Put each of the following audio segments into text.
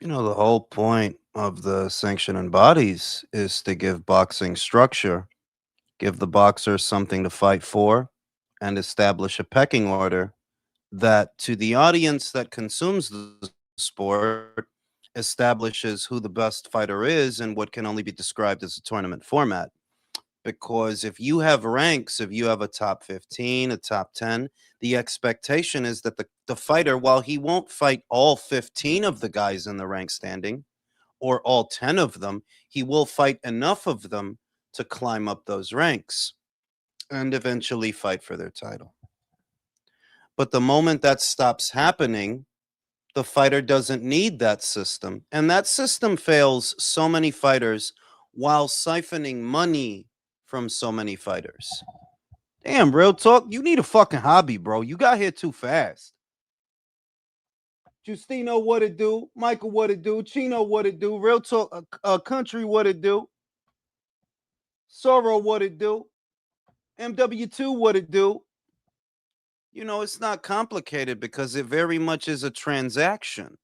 The whole point of the sanctioning bodies is to give boxing structure, give the boxers something to fight for, and establish a pecking order that to the audience that consumes the sport establishes who the best fighter is and what can only be described as a tournament format. Because if you have ranks, if you have a top 15, a top 10, the expectation is that the fighter, while he won't fight all 15 of the guys in the rank standing or all 10 of them, he will fight enough of them to climb up those ranks and eventually fight for their title. But the moment that stops happening, the fighter doesn't need that system. And that system fails so many fighters while siphoning money from so many fighters. Damn, real talk, you need a fucking hobby, bro. You got here too fast. Justino, what it do? Michael, what it do? Chino, what it do? Real talk, country, what it do? Sorrow, what it do? MW2, what it do? It's not complicated because it very much is a transaction.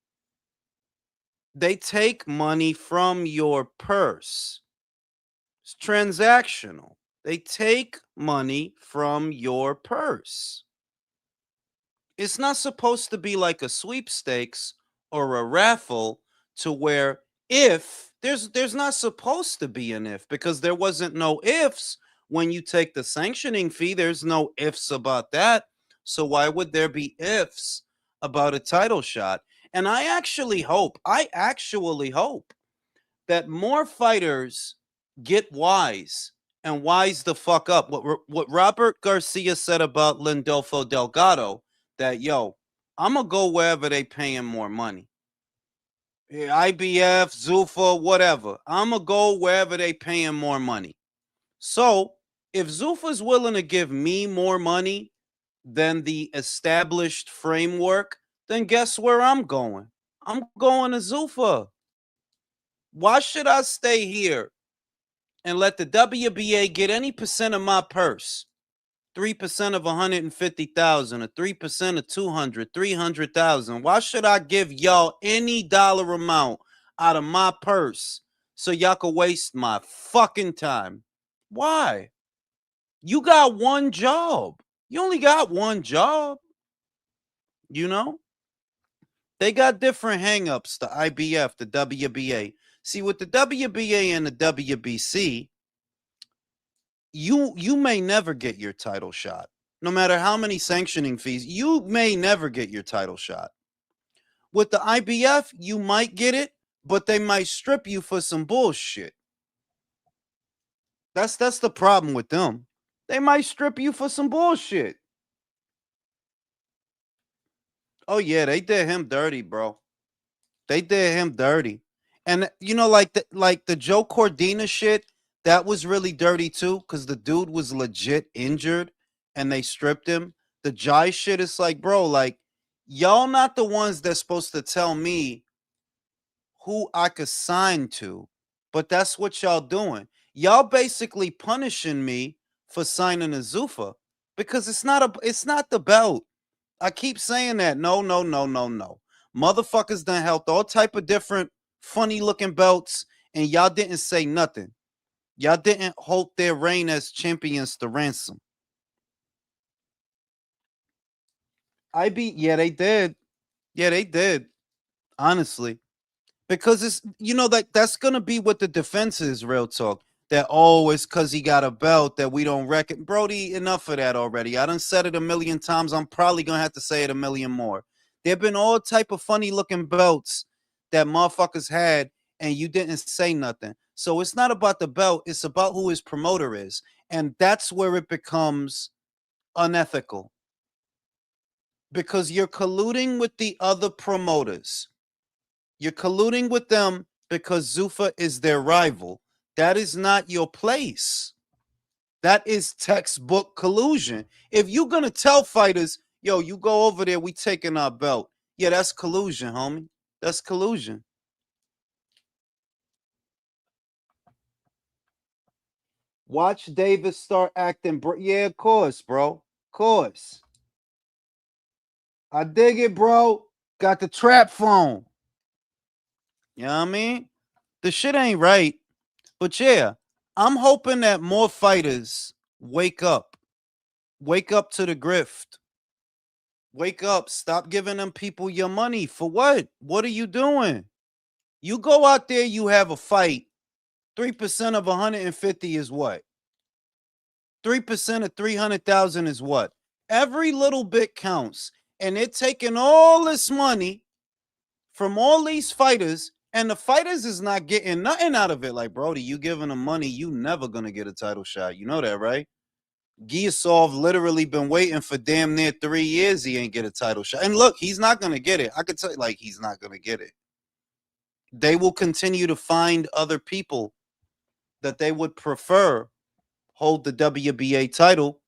They take money from your purse. It's transactional. They take money from your purse. It's not supposed to be like a sweepstakes or a raffle to where if there's not supposed to be an if because there wasn't no ifs when you take the sanctioning fee. There's no ifs about that. So why would there be ifs about a title shot? And I actually hope that more fighters get wise and wise the fuck up. What Robert Garcia said about Lindolfo Delgado, that I'm gonna go wherever they paying more money. Yeah, IBF, Zuffa, whatever. I'm gonna go wherever they paying more money. So if Zuffa's willing to give me more money than the established framework, then guess where I'm going? I'm going to Zuffa. Why should I stay here and let the WBA get any percent of my purse? 3% of 150,000 or 3% of 200, 300,000. Why should I give y'all any dollar amount out of my purse so y'all can waste my fucking time? Why? You got one job. You only got one job. You know? They got different hangups, the IBF, the WBA. See, with the WBA and the WBC, you may never get your title shot. No matter how many sanctioning fees, you may never get your title shot. With the IBF, you might get it, but they might strip you for some bullshit. That's the problem with them. They might strip you for some bullshit. Oh yeah, they did him dirty, bro. They did him dirty. And like the Joe Cordina shit, that was really dirty too, because the dude was legit injured and they stripped him. The Jai shit is like, bro, like, y'all not the ones that's supposed to tell me who I could sign to, but that's what y'all doing. Y'all basically punishing me for signing a Zuffa because it's not the belt. I keep saying that. No, no, no, no, no. Motherfuckers done held all type of different funny looking belts, and y'all didn't say nothing. Y'all didn't hold their reign as champions to ransom. Yeah, they did. Yeah, they did. Honestly. Because it's that's gonna be what the defense is, real talk. That it's cause he got a belt that we don't reckon. Brody, enough of that already. I done said it a million times. I'm probably gonna have to say it a million more. There have been all type of funny looking belts that motherfuckers had, and you didn't say nothing. So it's not about the belt, it's about who his promoter is. And that's where it becomes unethical. Because you're colluding with the other promoters. You're colluding with them because Zuffa is their rival. That is not your place. That is textbook collusion. If you're going to tell fighters, yo, you go over there, we taking our belt. Yeah, that's collusion, homie. That's collusion. Watch Davis start acting. Yeah, of course, bro. Of course. I dig it, bro. Got the trap phone. You know what I mean? The shit ain't right. But yeah, I'm hoping that more fighters wake up. Wake up to the grift. Wake up. Stop giving them people your money. For what? What are you doing? You go out there, you have a fight. 3% of 150 is what? 3% of 300,000 is what? Every little bit counts. And they're taking all this money from all these fighters, and the fighters is not getting nothing out of it. Like, Brody, you giving them money, you never gonna get a title shot. You know that, right? Giasov literally been waiting for damn near 3 years. He ain't get a title shot. And look, he's not gonna get it. I could tell you, like, he's not gonna get it. They will continue to find other people that they would prefer hold the WBA title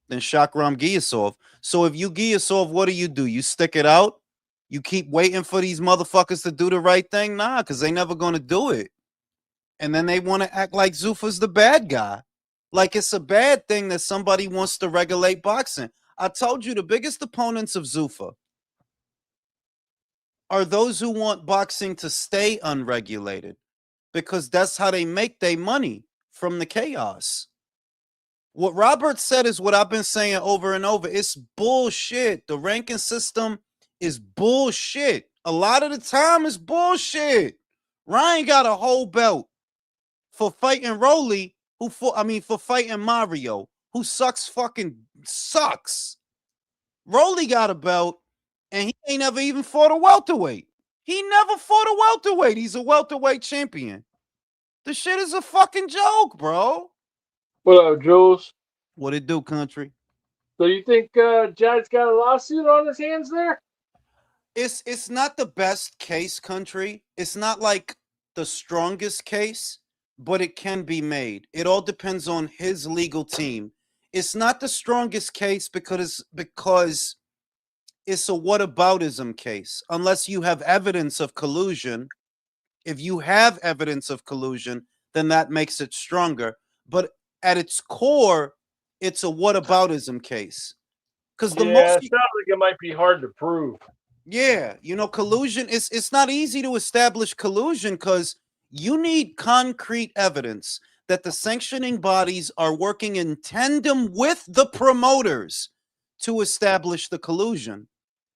than Shakram Giasov. So if you Giasov, what do? You stick it out? You keep waiting for these motherfuckers to do the right thing? Nah, because they never gonna do it. And then they want to act like Zuffa's the bad guy. Like it's a bad thing that somebody wants to regulate boxing. I told you the biggest opponents of Zuffa are those who want boxing to stay unregulated because that's how they make their money from the chaos. What Robert said is what I've been saying over and over. It's bullshit. The ranking system is bullshit. A lot of the time, it's bullshit. Ryan got a whole belt for fighting Rolly, for fighting Mario, who fucking sucks. Rolly got a belt, and he ain't never even fought a welterweight. He never fought a welterweight. He's a welterweight champion. The shit is a fucking joke, bro. What up, Jules? What it do, country? So you think Jad's got a lawsuit on his hands there? It's not the best case, country. It's not like the strongest case, but it can be made. It all depends on his legal team. It's not the strongest case because it's a whataboutism case. Unless you have evidence of collusion. If you have evidence of collusion, then that makes it stronger. But at its core, it's a whataboutism case. Because the Yeah, most it sounds like it might be hard to prove. Yeah, collusion is it's not easy to establish collusion because you need concrete evidence that the sanctioning bodies are working in tandem with the promoters to establish the collusion.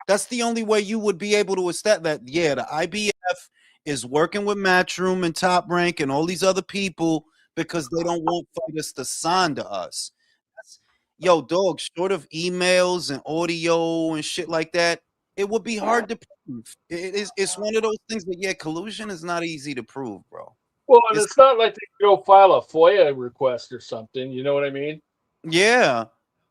That's the only way you would be able to establish that. Yeah, the IBF is working with Matchroom and Top Rank and all these other people because they don't want fighters to sign to us. Yo, dog, short of emails and audio and shit like that, it would be hard to prove. It's one of those things that yeah, collusion is not easy to prove, bro. Well, and It's it's not like they can go file a FOIA request or something. You know what I mean? yeah,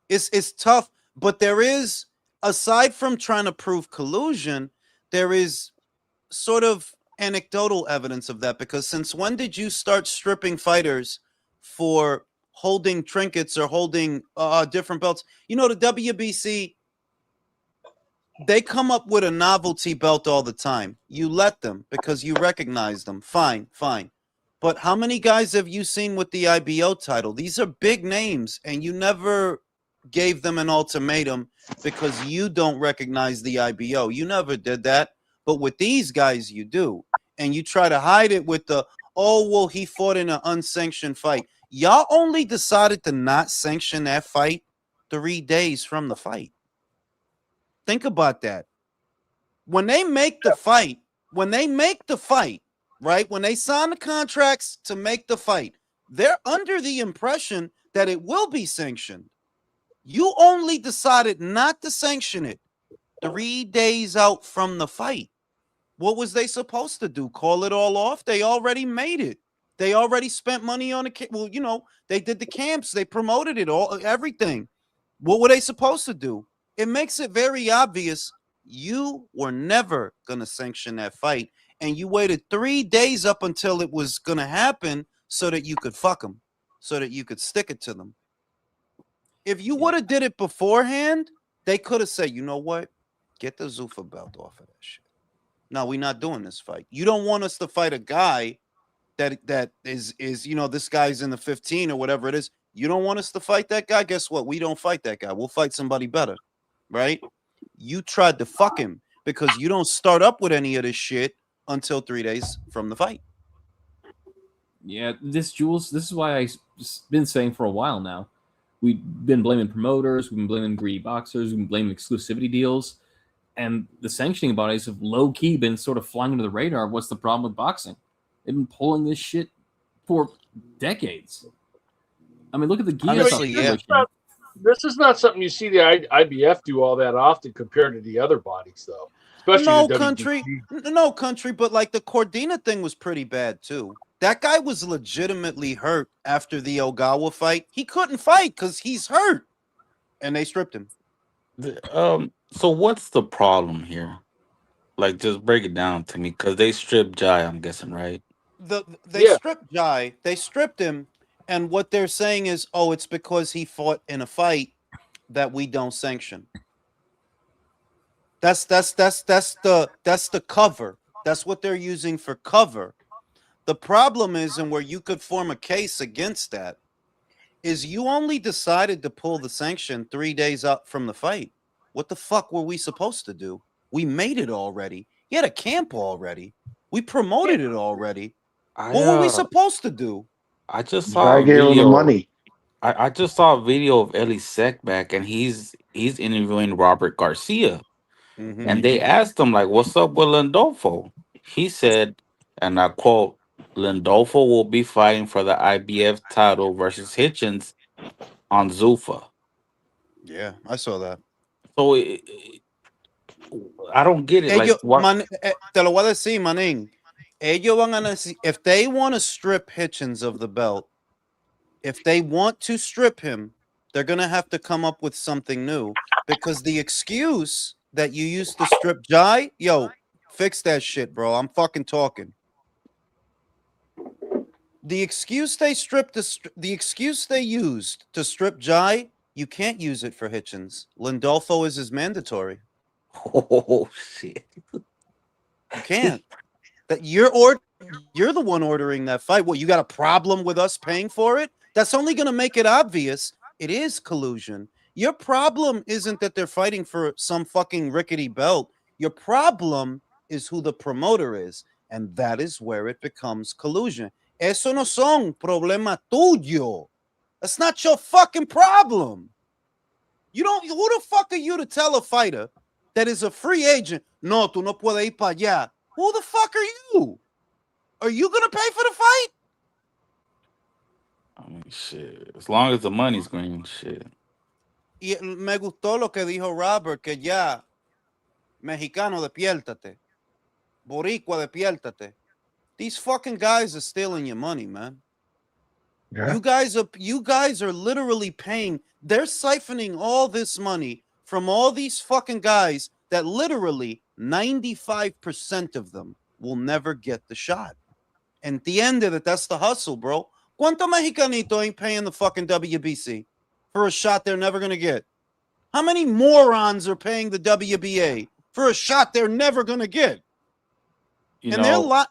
it's tough, but there is aside from trying to prove collusion, there is sort of anecdotal evidence of that because since when did you start stripping fighters for holding trinkets or holding different belts? You know, the WBC, they come up with a novelty belt all the time. You let them because you recognize them. Fine, fine. But how many guys have you seen with the IBO title? These are big names, and you never gave them an ultimatum because you don't recognize the IBO. You never did that. But with these guys, you do. And you try to hide it with the, oh, well, he fought in an unsanctioned fight. Y'all only decided to not sanction that fight 3 days from the fight. Think about that. When they make the fight, right? When they sign the contracts to make the fight, they're under the impression that it will be sanctioned. You only decided not to sanction it 3 days out from the fight. What was they supposed to do? Call it all off? They already made it. They already spent money on it. Well, they did the camps, they promoted it all, everything. What were they supposed to do? It makes it very obvious you were never going to sanction that fight. And you waited 3 days up until it was going to happen so that you could fuck them, so that you could stick it to them. If you would have did it beforehand, they could have said, you know what? Get the Zuffa belt off of that shit. No, we're not doing this fight. You don't want us to fight a guy that is this guy's in the 15 or whatever it is. You don't want us to fight that guy? Guess what? We don't fight that guy. We'll fight somebody better. Right? You tried to fuck him because you don't start up with any of this shit until 3 days from the fight. Yeah, Jules, this is why I've been saying for a while now. We've been blaming promoters, we've been blaming greedy boxers, we've been blaming exclusivity deals, and the sanctioning bodies have low-key been sort of flying under the radar of what's the problem with boxing. They've been pulling this shit for decades. I mean, look at the Guillotine Honestly, yeah. situation. This is not something you see the IBF do all that often compared to the other bodies, though. Especially No the country, WBC. no country, but like the Cordina thing was pretty bad too. That guy was legitimately hurt after the Ogawa fight. He couldn't fight because he's hurt, and they stripped him. So what's the problem here? Like, just break it down to me, because they stripped Jai. I'm guessing, right? They Yeah. stripped Jai. They stripped him, and what they're saying is, oh, it's because he fought in a fight that we don't sanction. That's the cover. That's what they're using for cover. The problem is, and where you could form a case against that, is you only decided to pull the sanction 3 days up from the fight. What the fuck were we supposed to do? We made it already. He had a camp already. We promoted it already. I What were we supposed to do? I just The saw guy a gave him the video. money. I just saw a video of Ellie Seckback, and he's interviewing Robert Garcia, Mhm. and they asked him like, "What's up with Lindolfo?" He said, and I quote, "Lindolfo will be fighting for the IBF title versus Hitchens on Zuffa." Yeah, I saw that. So I don't get it. Like, Ellos, what? te lo voy a decir, manín. Ellos van a if they want to strip Hitchens of the belt, if they want to strip him, they're going to have to come up with something new, because the excuse that you used to strip Jai, yo, fix that shit, bro. I'm fucking talking. The excuse they the excuse they used to strip Jai, you can't use it for Hitchens. Lindolfo is mandatory. Oh shit! You can't. That you're the one ordering that fight. What, you got a problem with us paying for it? That's only going to make it obvious it is collusion. Your problem isn't that they're fighting for some fucking rickety belt. Your problem is who the promoter is, and that is where it becomes collusion. Eso no son problema tuyo. That's not your fucking problem. You don't. Who the fuck are you to tell a fighter that is a free agent? No, tú no puedes ir para allá. Who the fuck are you? Are you gonna pay for the fight? I mean, shit. As long as the money's green, shit. Y me gustó lo que dijo Robert, que ya, mexicano, despiértate. Boricua, despiértate. These fucking guys are stealing your money, man. Yeah. You guys are literally paying. They're siphoning all this money from all these fucking guys that literally 95% of them will never get the shot. And at the end of it, that's the hustle, bro. ¿Cuánto mexicanito ain't paying the fucking WBC for a shot they're never going to get? How many morons are paying the WBA for a shot they're never going to get? You And they're know, like,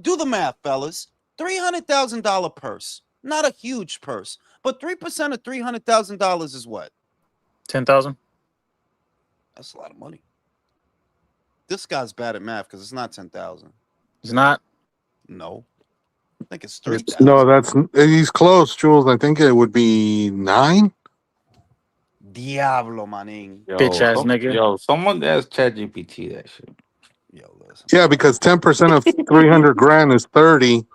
do the math, fellas. $300,000 purse, not a huge purse, but 3% of $300,000 is what? 10,000. That's a lot of money. This guy's bad at math because it's not 10,000. It's not. No, I think it's It's, 3,000. no, he's close, Jules. I think it would be 9. Diablo, maning. Bitch ass nigga. Someone asked ChatGPT that shit. Yo, listen. Yeah, because 10% of 300 grand is 30.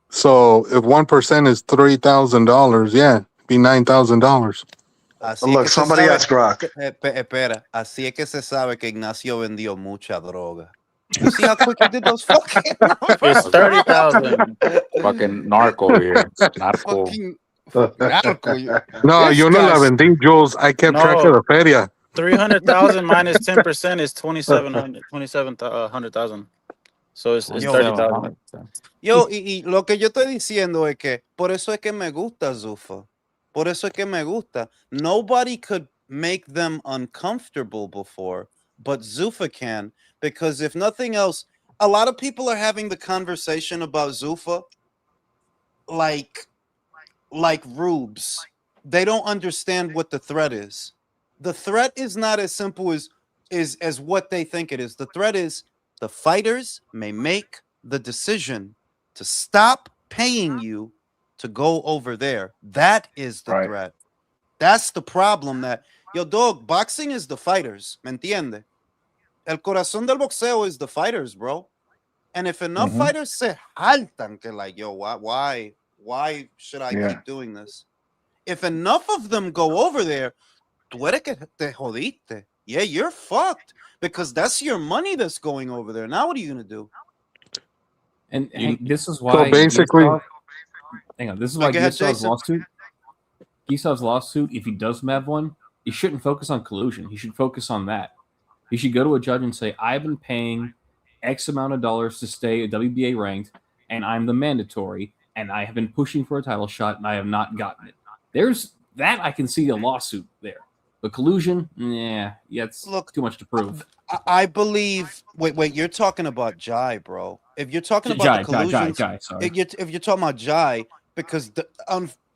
So if 1% is $3,000, yeah, it'd be $9,000. Así Look, que se somebody sabe- asked Grok. Espera, así es que se sabe que Ignacio vendió mucha droga. You see how quick he did those fucking numbers? It's 30,000. Fucking narco over here. Narco. Fucking narco. No, This yo no la guy's- vendí, Jules. I kept track of No. the feria. 300,000 minus 10% is 27,000. So it's Yo, 30,000. Yo, y lo que yo estoy diciendo es que por eso es que me gusta Zuffa. Por eso es que me gusta. Nobody could make them uncomfortable before, but Zuffa can, because if nothing else, a lot of people are having the conversation about Zuffa like rubes. They don't understand what the threat is. The threat is not as simple as what they think it is. The threat is the fighters may make the decision to stop paying you to go over there. That is the Right. threat. That's the problem. That, yo, dog, boxing is the fighters. ¿Me entiende? El corazón del boxeo is the fighters, bro. And if enough Mhm. fighters se haltan, que like, yo, why should I Yeah. keep doing this? If enough of them go over there, tú eres que te jodiste. Yeah, you're fucked because that's your money that's going over there. Now what are you gonna do? And You- Hank, this is So why basically, hang on. This is Like, why go ahead, Gustav's Jason. lawsuit, if he does have one, he shouldn't focus on collusion. He should focus on that. He should go to a judge and say, I've been paying X amount of dollars to stay WBA ranked, and I'm the mandatory, and I have been pushing for a title shot, and I have not gotten it. There's that I can see a lawsuit there. But collusion, it's Look, too much to prove. I believe. Wait. You're talking about Jai, bro. If you're talking about the collusion, Sorry. if you're talking about Jai, because the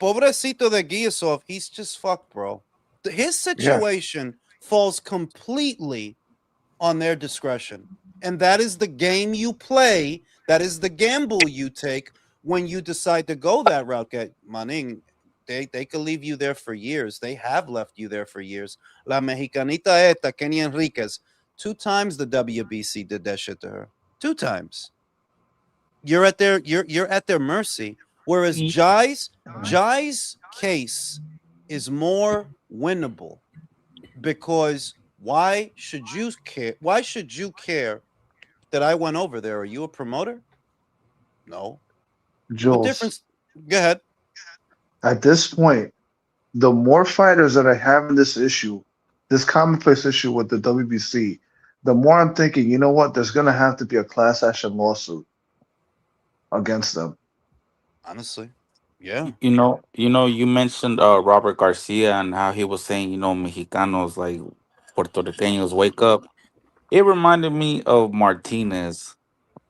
pobrecito de Guillasov, he's just fucked, bro. His situation falls completely on their discretion, and that is the game you play. That is the gamble you take when you decide to go that route. Get Manning, they could leave you there for years. They have left you there for years. La Mexicanita esta, Kenny Enriquez, 2 times the WBC did that shit to her. 2 times. You're at their mercy. Whereas Jai's case is more winnable because why should you care? Why should you care that I went over there? Are you a promoter? No. What Jules, difference? Go ahead. at this point, the more fighters that are having this issue, this commonplace issue with the WBC, the more I'm thinking, you know what? There's going to have to be a class action lawsuit against them. Honestly, yeah. You mentioned Robert Garcia and how he was saying, Mexicanos like Puerto Ricanos wake up. It reminded me of Martinez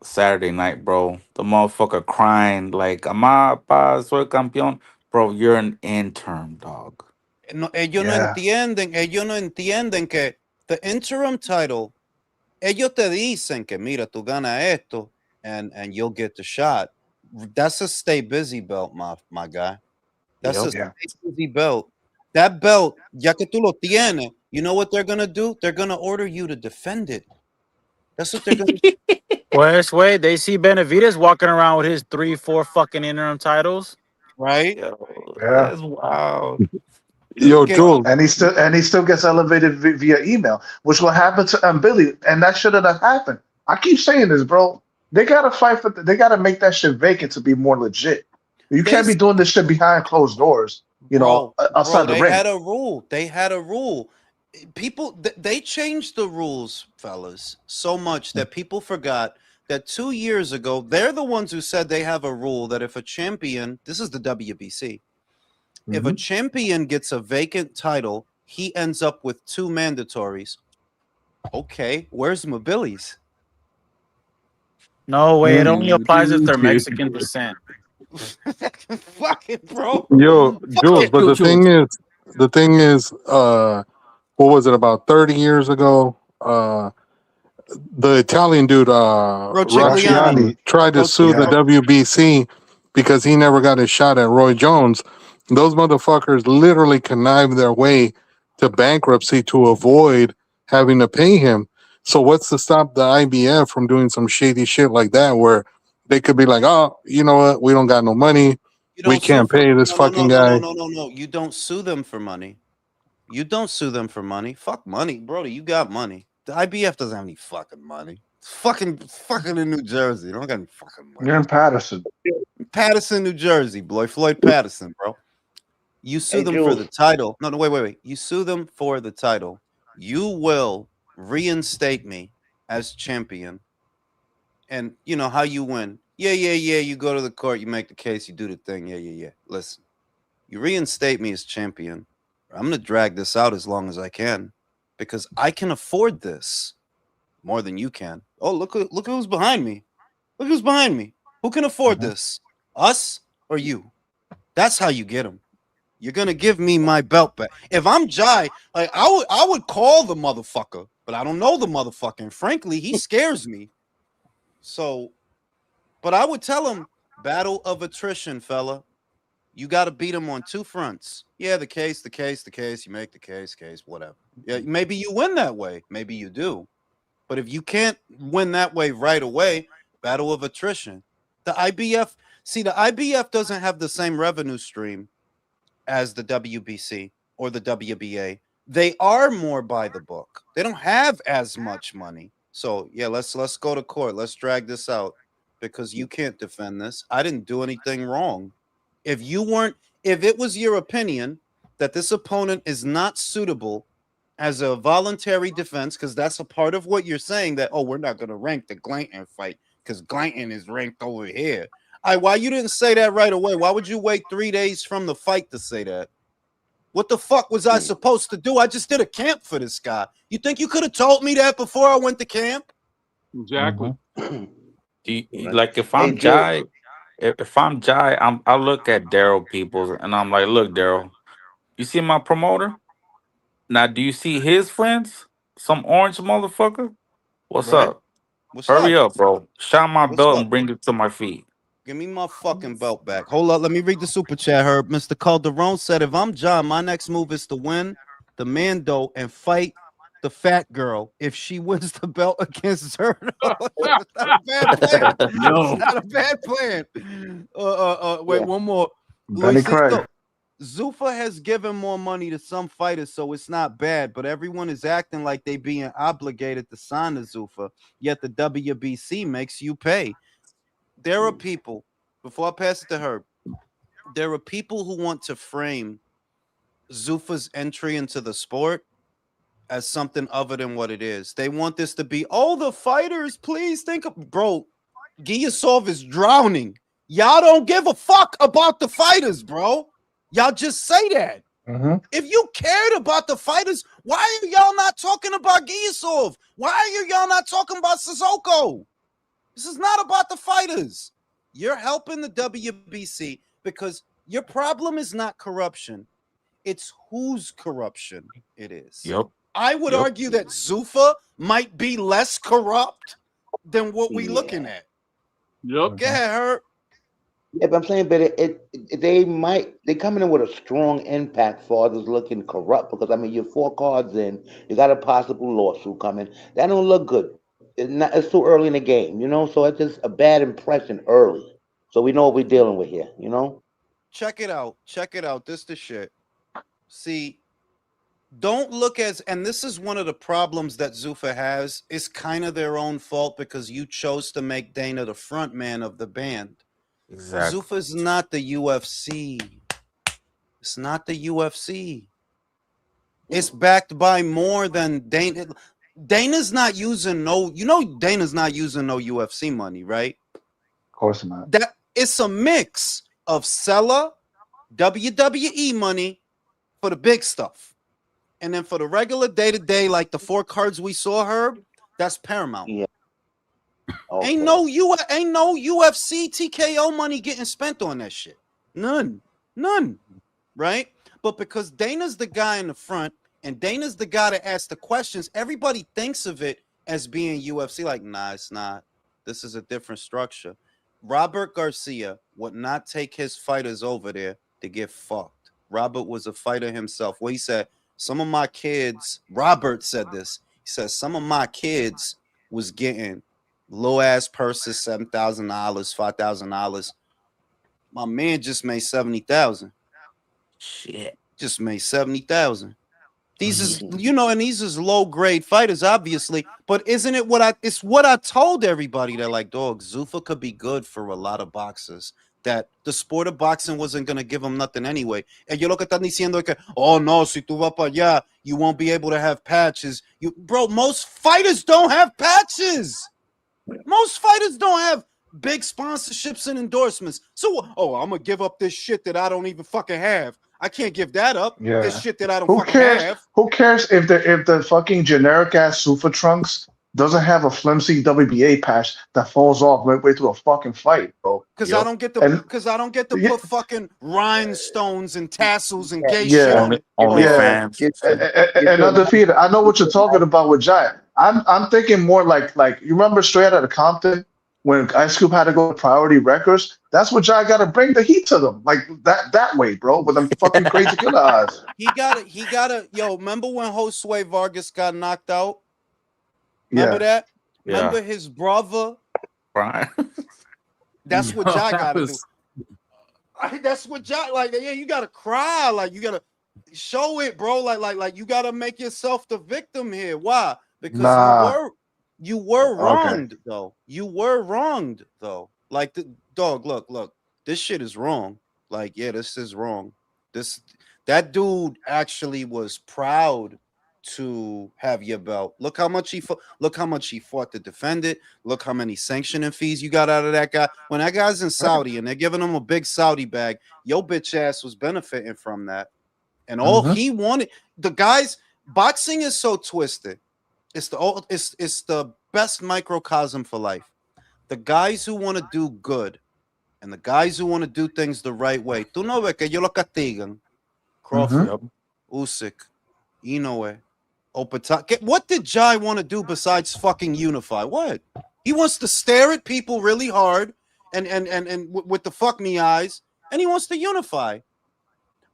Saturday night, bro. The motherfucker crying like, "Amá, pa, soy campeón." Bro, you're an intern, dog. No, ellos Yeah. no entienden que the interim title, ellos te dicen que mira, tú ganas esto and you'll get the shot. That's a stay busy belt, my guy. That's Yep. a Yeah. stay busy belt. That belt, ya que tú lo tienes, you know what they're gonna do? They're gonna order you to defend it. That's what they're gonna do, Pues, wait, they see Benavidez walking around with his 3, 4 fucking interim titles. right? Yo, Yeah. that's wild. yo, Okay. Jules, And he still gets elevated via email, which will happen to Billy, and that shouldn't have happened. I keep saying this, bro. They gotta fight for. They gotta make that shit vacant to be more legit. You can't be doing this shit behind closed doors. Outside the they ring. had a rule. They had a rule. People, they changed the rules, fellas, so much that people forgot that 2 years ago, they're the ones who said they have a rule that if a champion, this is the WBC, if a champion gets a vacant title, he ends up with 2 mandatories. Okay, where's Mobili's? No way, it only applies if they're Mexican descent. Fuck it, bro. yo, Jules, but the Jules. thing is, what was it, about 30 years ago? The Italian dude, Rocciani. tried to sue the WBC because he never got a shot at Roy Jones. Those motherfuckers literally connived their way to bankruptcy to avoid having to pay him. So what's to stop the IBF from doing some shady shit like that, where they could be like, oh, you know what? We don't got no money. You don't We can't sue for- pay this fucking guy. No. You don't sue them for money. You don't sue them for money. Fuck money, Brody. You got money. The IBF doesn't have any fucking money. It's fucking in New Jersey. You don't got any fucking money. You're in Patterson. Patterson, New Jersey, boy. Floyd Patterson, bro. You sue them for the title. No, wait. You sue them for the title. You will reinstate me as champion. And you know how you win. Yeah. You go to the court, you make the case, you do the thing. Yeah. Listen, you reinstate me as champion. I'm going to drag this out as long as I can because I can afford this more than you can. Oh, look who's behind me. Look who's behind me. Who can afford this? Us or you? That's how you get them. You're going to give me my belt back. If I'm Jai, like I would call the motherfucker, but I don't know the motherfucker. And frankly, he scares me. So, but I would tell him battle of attrition, fella. You got to beat him on two fronts. Yeah, the case. You make the case, whatever. Yeah, maybe you win that way. Maybe you do. But if you can't win that way right away, battle of attrition. The IBF, see, the IBF doesn't have the same revenue stream as the WBC or the WBA. They are more by the book. They don't have as much money. So yeah, let's go to court. Let's drag this out because you can't defend this. I didn't do anything wrong. If it was your opinion that this opponent is not suitable as a voluntary defense, because that's a part of what you're saying, that, oh, we're not going to rank the Glanton fight because Glanton is ranked over here. Why you didn't say that right away? Why would you wait 3 days from the fight to say that? What the fuck was I supposed to do? I just did a camp for this guy. You think you could have told me that before I went to camp? Exactly. Like if I'm Jai, I look at Daryl Peoples and I'm like, look, Daryl, you see my promoter? Now, do you see his friends? Some orange motherfucker? What's Right. up? What's Hurry up? up, bro. Shine my What's belt up? and bring it to my feet. Give me my fucking belt back. Hold up. Let me read the super chat, Herb. Mr. Calderon said, if I'm John, my next move is to win the Mando and fight the fat girl if she wins the belt against Zerto. It's not a bad plan. No. It's not a bad plan. Wait, one more. Benny Craig. Luisito, Zuffa has given more money to some fighters, so it's not bad, but everyone is acting like they being obligated to sign to Zuffa, yet the WBC makes you pay. There are people, before I pass it to Herb, there are people who want to frame Zuffa's entry into the sport as something other than what it is. They want this to be, oh, the fighters, please think of, bro, Giyasov is drowning. Y'all don't give a fuck about the fighters, bro. Y'all just say that. If you cared about the fighters, why are y'all not talking about Giyasov? Why are y'all not talking about Sissoko? This is not about the fighters. You're helping the WBC because your problem is not corruption. It's whose corruption it is. Yep. I would argue that Zuffa might be less corrupt than what we're looking at. Yep. Go ahead, Herb. Yeah, but I'm saying, but they coming in with a strong impact for others looking corrupt because I mean you're 4 cards in, you got a possible lawsuit coming. That don't look good. It's too early in the game, you know. So it's just a bad impression early. So we know what we're dealing with here, you know. Check it out. This the shit. See, don't look as, and this is one of the problems that Zuffa has. It's kind of their own fault because you chose to make Dana the front man of the band. Exactly. Zuffa's not the UFC. It's not the UFC. It's backed by more than Dana. Dana's not using Dana's not using no UFC money, right? Of course not. That it's a mix of Sella, WWE money for the big stuff. And then for the regular day-to-day, like the 4 cards we saw, Herb, that's Paramount. Yeah. Okay. Ain't no UFC TKO money getting spent on that shit. None. Right? But because Dana's the guy in the front and Dana's the guy that asks the questions, everybody thinks of it as being UFC. Like, nah, it's not. This is a different structure. Robert Garcia would not take his fighters over there to get fucked. Robert was a fighter himself. Well, he said, some of my kids, Robert said this. He said, some of my kids was getting low ass purses, $7,000, $5,000. My man just made 70,000. Shit. Just made 70,000. These is, and these is low grade fighters, obviously. But isn't it it's what I told everybody that, like, dog, Zuffa could be good for a lot of boxers. That the sport of boxing wasn't gonna give them nothing anyway. And yo lo que están diciendo que, oh no, si tú vas para allá, you won't be able to have patches. Bro, most fighters don't have patches. Most fighters don't have big sponsorships and endorsements. So, I'm gonna give up this shit that I don't even fucking have. I can't give that up. Yeah. This shit that I don't Who fucking cares? have. Who cares if the fucking generic ass Zuffa trunks doesn't have a flimsy WBA patch that falls off midway through a fucking fight, bro? Because I don't get to put fucking rhinestones and tassels and gay shit on it. Only Yeah. fans. And undefeated. I know what you're talking about with Giant. I'm thinking more like you remember Straight Outta Compton when Ice Cube had to go to Priority Records, that's what Jai got to bring the heat to them, like that way, bro, with them fucking crazy killer eyes. He got to. Yo, remember when Josue Vargas got knocked out? Remember Yeah, that? Yeah. Remember his brother? Right. That's what Yo, Jai that got to do. was- That's what Jai like. Yeah, you gotta cry. Like you gotta show it, bro. Like you gotta make yourself the victim here. Why? Because nah, you were okay, wronged though. You were wronged though. Like the dog. Look. This shit is wrong. Like yeah, this is wrong. That dude actually was proud to have your belt. Look how much he fought. Look how much he fought to defend it. Look how many sanctioning fees you got out of that guy. When that guy's in Saudi and they're giving him a big Saudi bag, your bitch ass was benefiting from that. And all he wanted, the guys, boxing is so twisted. It's the best microcosm for life. The guys who want to do good and the guys who want to do things the right way. Tú no ves que ellos lo castigan. Crawford, Yep. Usyk, Inoue, Opata. What did Jai want to do besides fucking unify? What? He wants to stare at people really hard and with the fuck me eyes, and he wants to unify.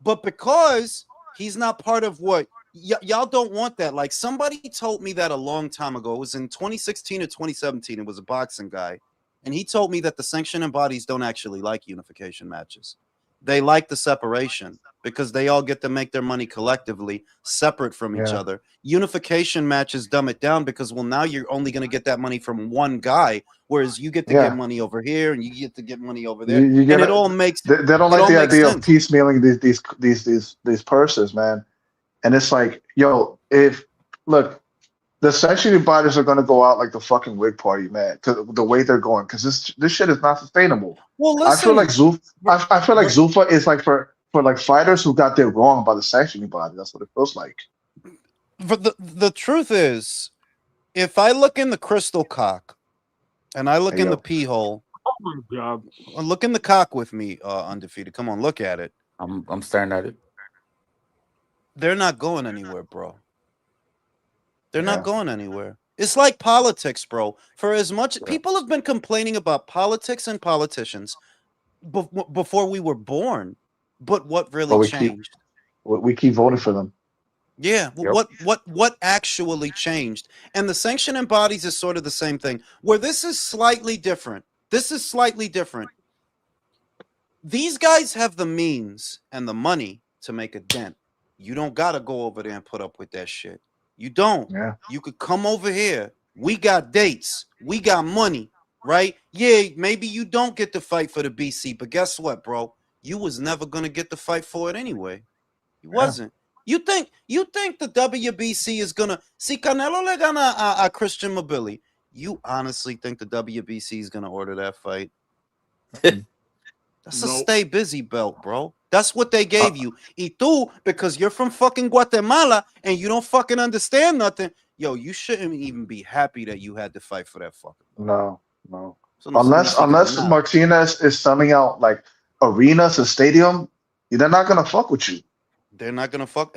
But because he's not part of what y'all don't want that. Like somebody told me that a long time ago. It was in 2016 or 2017. It was a boxing guy, and he told me that the sanctioning bodies don't actually like unification matches. They like the separation because they all get to make their money collectively, separate from each yeah, other. Unification matches dumb it down because, well, now you're only going to get that money from one guy, whereas you get to get yeah. money over here and you get to get money over You there, you and get it it. all makes They don't like the idea of sense. piecemealing these purses, man. And it's like, yo, if look, the sanctioning bodies are gonna go out like the fucking wig party, man. The way they're going, because this shit is not sustainable. Well, I feel like listen, I feel like we're, Zuffa is like for like fighters who got there wrong by the sanctioning body. That's what it feels like. but the truth is, if I look in the crystal cock and I look Hey in the yo, pee hole, Oh my god. look in the cock with me, undefeated. Come on, look at it. I'm staring at it. They're not going anywhere, bro. They're not yeah, going anywhere. It's like politics, bro. For as much Yeah. people have been complaining about politics and politicians before we were born, but what but really changed? we keep voting for them. Yeah, Yep. what actually changed? And the sanctioning bodies is sort of the same thing. Where this is slightly different. This is slightly different. These guys have the means and the money to make a dent. You don't gotta go over there and put up with that shit. You don't. Yeah, You could come over here. We got dates. We got money, right? Yeah, maybe you don't get to fight for the BC, but guess what, bro? You was never gonna get to fight for it anyway. You yeah, wasn't. You think the WBC is gonna see Canelo le gana a Christian Mobili? You honestly think the WBC is gonna order that fight? That's a Nope. stay busy belt, bro. That's what they uh, gave you. Y tú, because you're from fucking Guatemala and you don't fucking understand nothing, yo, you shouldn't even be happy that you had to fight for that fucking belt. no, no. Eso no significa Unless nada. Martinez is selling out like arenas and stadium, they're not gonna fuck with you. They're not gonna fuck.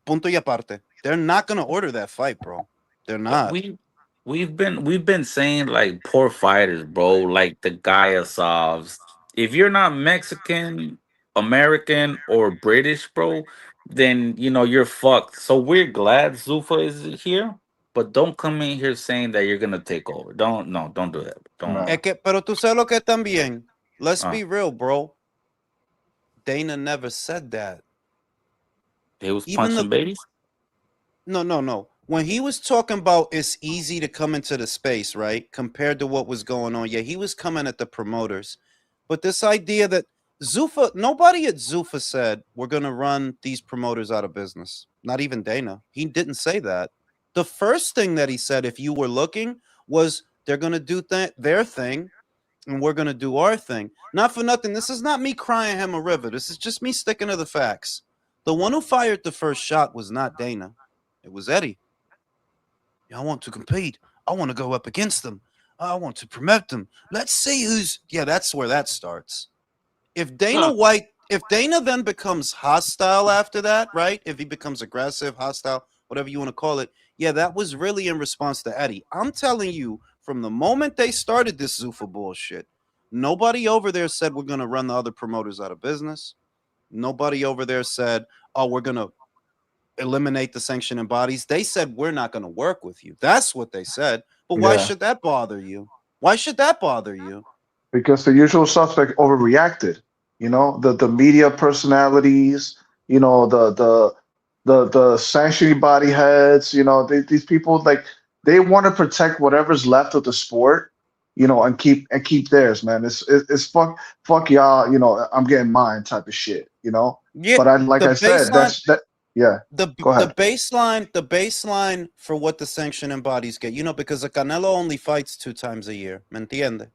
Punto y aparte. They're not gonna order that fight, bro. They're not. We've been saying like poor fighters, bro. Like the Gaiasovs. If you're not Mexican, American, or British, bro, then you're fucked. So we're glad Zuffa is here, but don't come in here saying that you're gonna take over. Don't do that. Don't. Nah. Pero tú sabes lo que también. Let's Uh, be real, bro. Dana never said that. he was Even punching the babies. no. When he was talking about it's easy to come into the space, right? Compared to what was going on. Yeah, he was coming at the promoters. But this idea that Zuffa, nobody at Zuffa said we're gonna run these promoters out of business. Not even Dana. He didn't say that. The first thing that he said, if you were looking, was they're gonna do their thing and we're gonna do our thing. Not for nothing. This is not me crying him a river. This is just me sticking to the facts. The one who fired the first shot was not Dana. It was Eddie. I want to compete. I want to go up against them. I want to promote them. Let's see who's. Yeah, that's where that starts. If Dana then becomes hostile after that, right? If he becomes aggressive, hostile, whatever you want to call it, yeah, that was really in response to Eddie. I'm telling you, from the moment they started this Zuffa bullshit, nobody over there said we're going to run the other promoters out of business. Nobody over there said, oh, we're going to eliminate the sanctioning bodies. They said, we're not going to work with you. That's what they said. But why Yeah, should that bother you? Why should that bother you? because the usual suspect overreacted. You know, the media personalities. You know, the sanctioning body heads. You know, these people like they want to protect whatever's left of the sport. You know, and keep theirs, man. It's fuck y'all. You know, I'm getting mine type of shit. You know, Yeah, but I like the I said, baseline, that's that. Yeah, go the ahead. baseline for what the sanctioning bodies get, because the Canelo only fights 2 times a year. ¿Me entiende?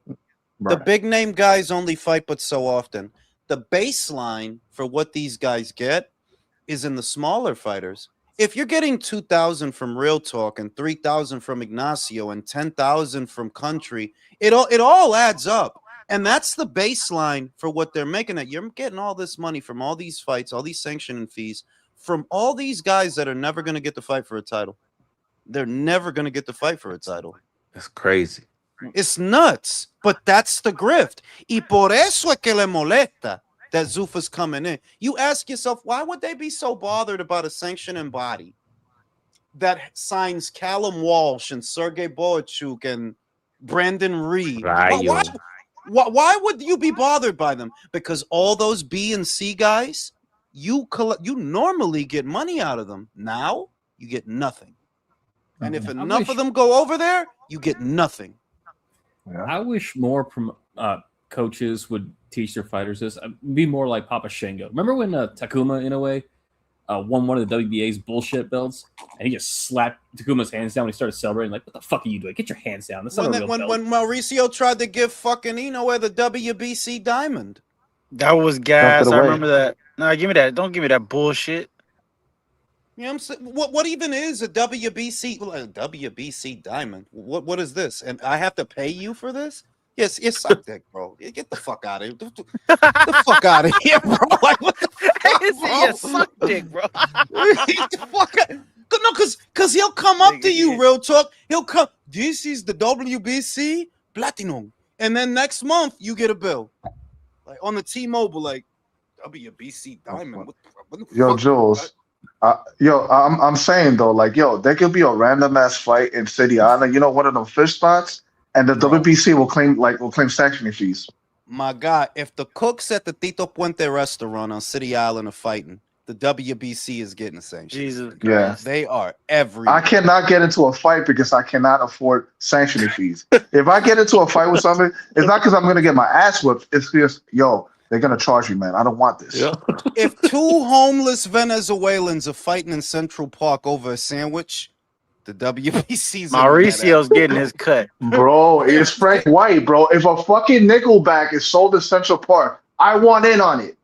The Right. big name guys only fight but so often. The baseline for what these guys get is in the smaller fighters. If you're getting 2,000 from Real Talk and 3,000 from Ignacio and 10,000 from Country, it all adds up. And that's the baseline for what they're making. It. You're getting all this money from all these fights, all these sanctioning fees from all these guys that are never going to get to fight for a title. They're never going to get to fight for a title. It's crazy. It's nuts, but that's the grift. Y por eso es que le molesta that Zuffa's coming in. You ask yourself, why would they be so bothered about a sanctioning body that signs Callum Walsh and Sergey Boachuk and Brandon Reed? Why, Rayo. why would you be bothered by them? Because all those B and C guys, you normally get money out of them. Now you get nothing. And if enough of them go over there, you get nothing. Yeah. I wish more coaches would teach their fighters this. Be more like Papa Shango. Remember when Takuma, in a way, won one of the WBA's bullshit belts, and he just slapped Takuma's hands down when he started celebrating? Like, what the fuck are you doing? Get your hands down. That's not a real belt. When Mauricio tried to give fucking Inoue the WBC diamond. That was Jumped it gas. I away. remember that. No, give me that. Don't give me that bullshit. You know what I'm saying? What even is a WBC? Well, a WBC diamond? What is this? And I have to pay you for this? Yes, suck dick, bro. Get the fuck out of here. The fuck out of here, bro. Like, what the fuck, He said, "Yeah, bro? suck dick, bro." Get the fuck out. No, cause he'll come up to you, Real Talk. He'll come. This is the WBC Platinum, and then next month you get a bill, like on the T-Mobile, like WBC diamond. What the Yo, fuck? Jules. I'm saying though, like, yo, there could be a random ass fight in City Island. You know, one of them fish spots, and the Bro. WBC will claim sanctioning fees. My God, if the cooks at the Tito Puente restaurant on City Island are fighting, the WBC is getting sanctioned. Jesus Yeah. Christ. They are everywhere. I cannot get into a fight because I cannot afford sanctioning fees. If I get into a fight with somebody, it's not because I'm gonna get my ass whipped. It's just, yo, they're gonna charge me, man. I don't want this. Yeah. If 2 homeless Venezuelans are fighting in Central Park over a sandwich, the WBC's Mauricio's getting his cut. Bro, it's Frank White, bro. If a fucking Nickelback is sold in Central Park, I want in on it.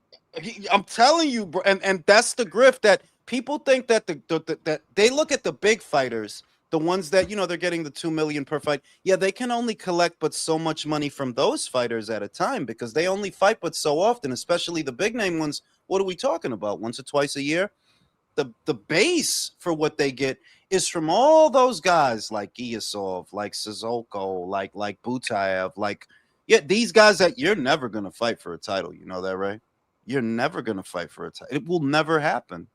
I'm telling you, bro, and that's the grift that people think that that they look at the big fighters, the ones that they're getting the 2 million per fight. Yeah, they can only collect but so much money from those fighters at a time because they only fight but so often, especially the big name ones. What are we talking about? Once or twice a year? The base for what they get is from all those guys like Giasov, like Sissoko, like Butaev, these guys that you're never gonna fight for a title. You know that, right? You're never gonna fight for a title. It will never happen.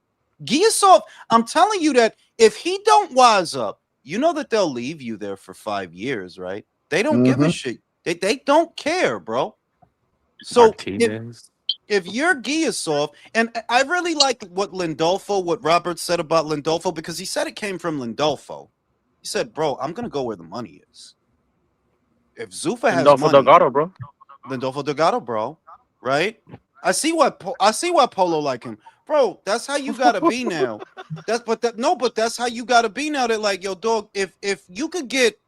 Giasov, I'm telling you that if he don't wise up, you know that they'll leave you there for 5 years, right? They don't give a shit. They don't care, bro. So Martinez. if you're Giasov, and I really like what Robert said about Lindolfo, because he said it came from Lindolfo. He said, bro, I'm going to go where the money is. If Zuffa has Lindolfo money, Delgado, bro. Lindolfo Delgado, bro, right? I see why Polo like him. Bro, that's how you got to be now. But that's how you got to be now. That like, yo, dog, if you could get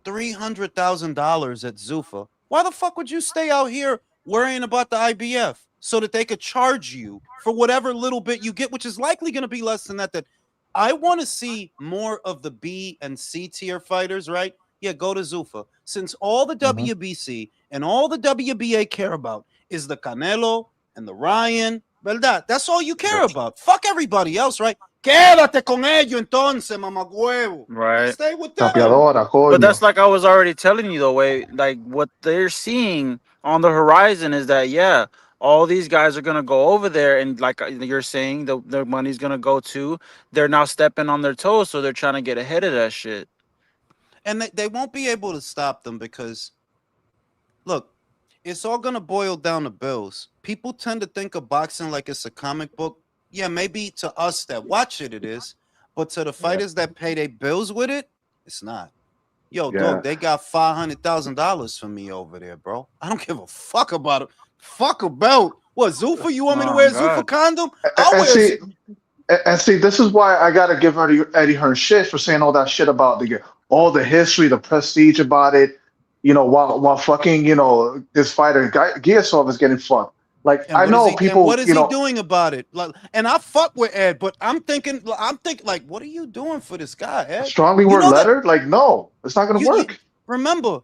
$300,000 at Zuffa, why the fuck would you stay out here worrying about the IBF so that they could charge you for whatever little bit you get, which is likely going to be less than that? That I want to see more of the B and C tier fighters, right? Yeah, go to Zuffa. Since all the WBC and all the WBA care about is the Canelo and the Ryan, ¿Verdad? That's all you care about. Fuck everybody else, right? Quédate con ellos entonces, mamagüevo. Right. Stay with them. Chapeadora, But that's coño. like I was already telling you, though. Way like what they're seeing on the horizon is that all these guys are gonna go over there, and like you're saying, the money's gonna go to. They're now stepping on their toes, so they're trying to get ahead of that shit. And they won't be able to stop them because, look, it's all going to boil down to bills. People tend to think of boxing like it's a comic book. Yeah, maybe to us that watch it is. But to the fighters that pay their bills with it, it's not. Yo, Yeah. dog, they got $500,000 for me over there, bro. I don't give a fuck about it. Fuck a belt. What, Zuffa? You want me to Oh, wear a God. Zuffa condom? I'll And wear see, this is why I gotta give Eddie Hearn shit for saying all that shit about all the history, the prestige about it. While fucking this fighter Giasov is getting fucked. Like And I what know is he, people, and what is he doing about it? Like, and I fuck with Ed, but I'm thinking, like, what are you doing for this guy, Ed? strongly You word know that- letter. Like, no, it's not gonna work. Remember,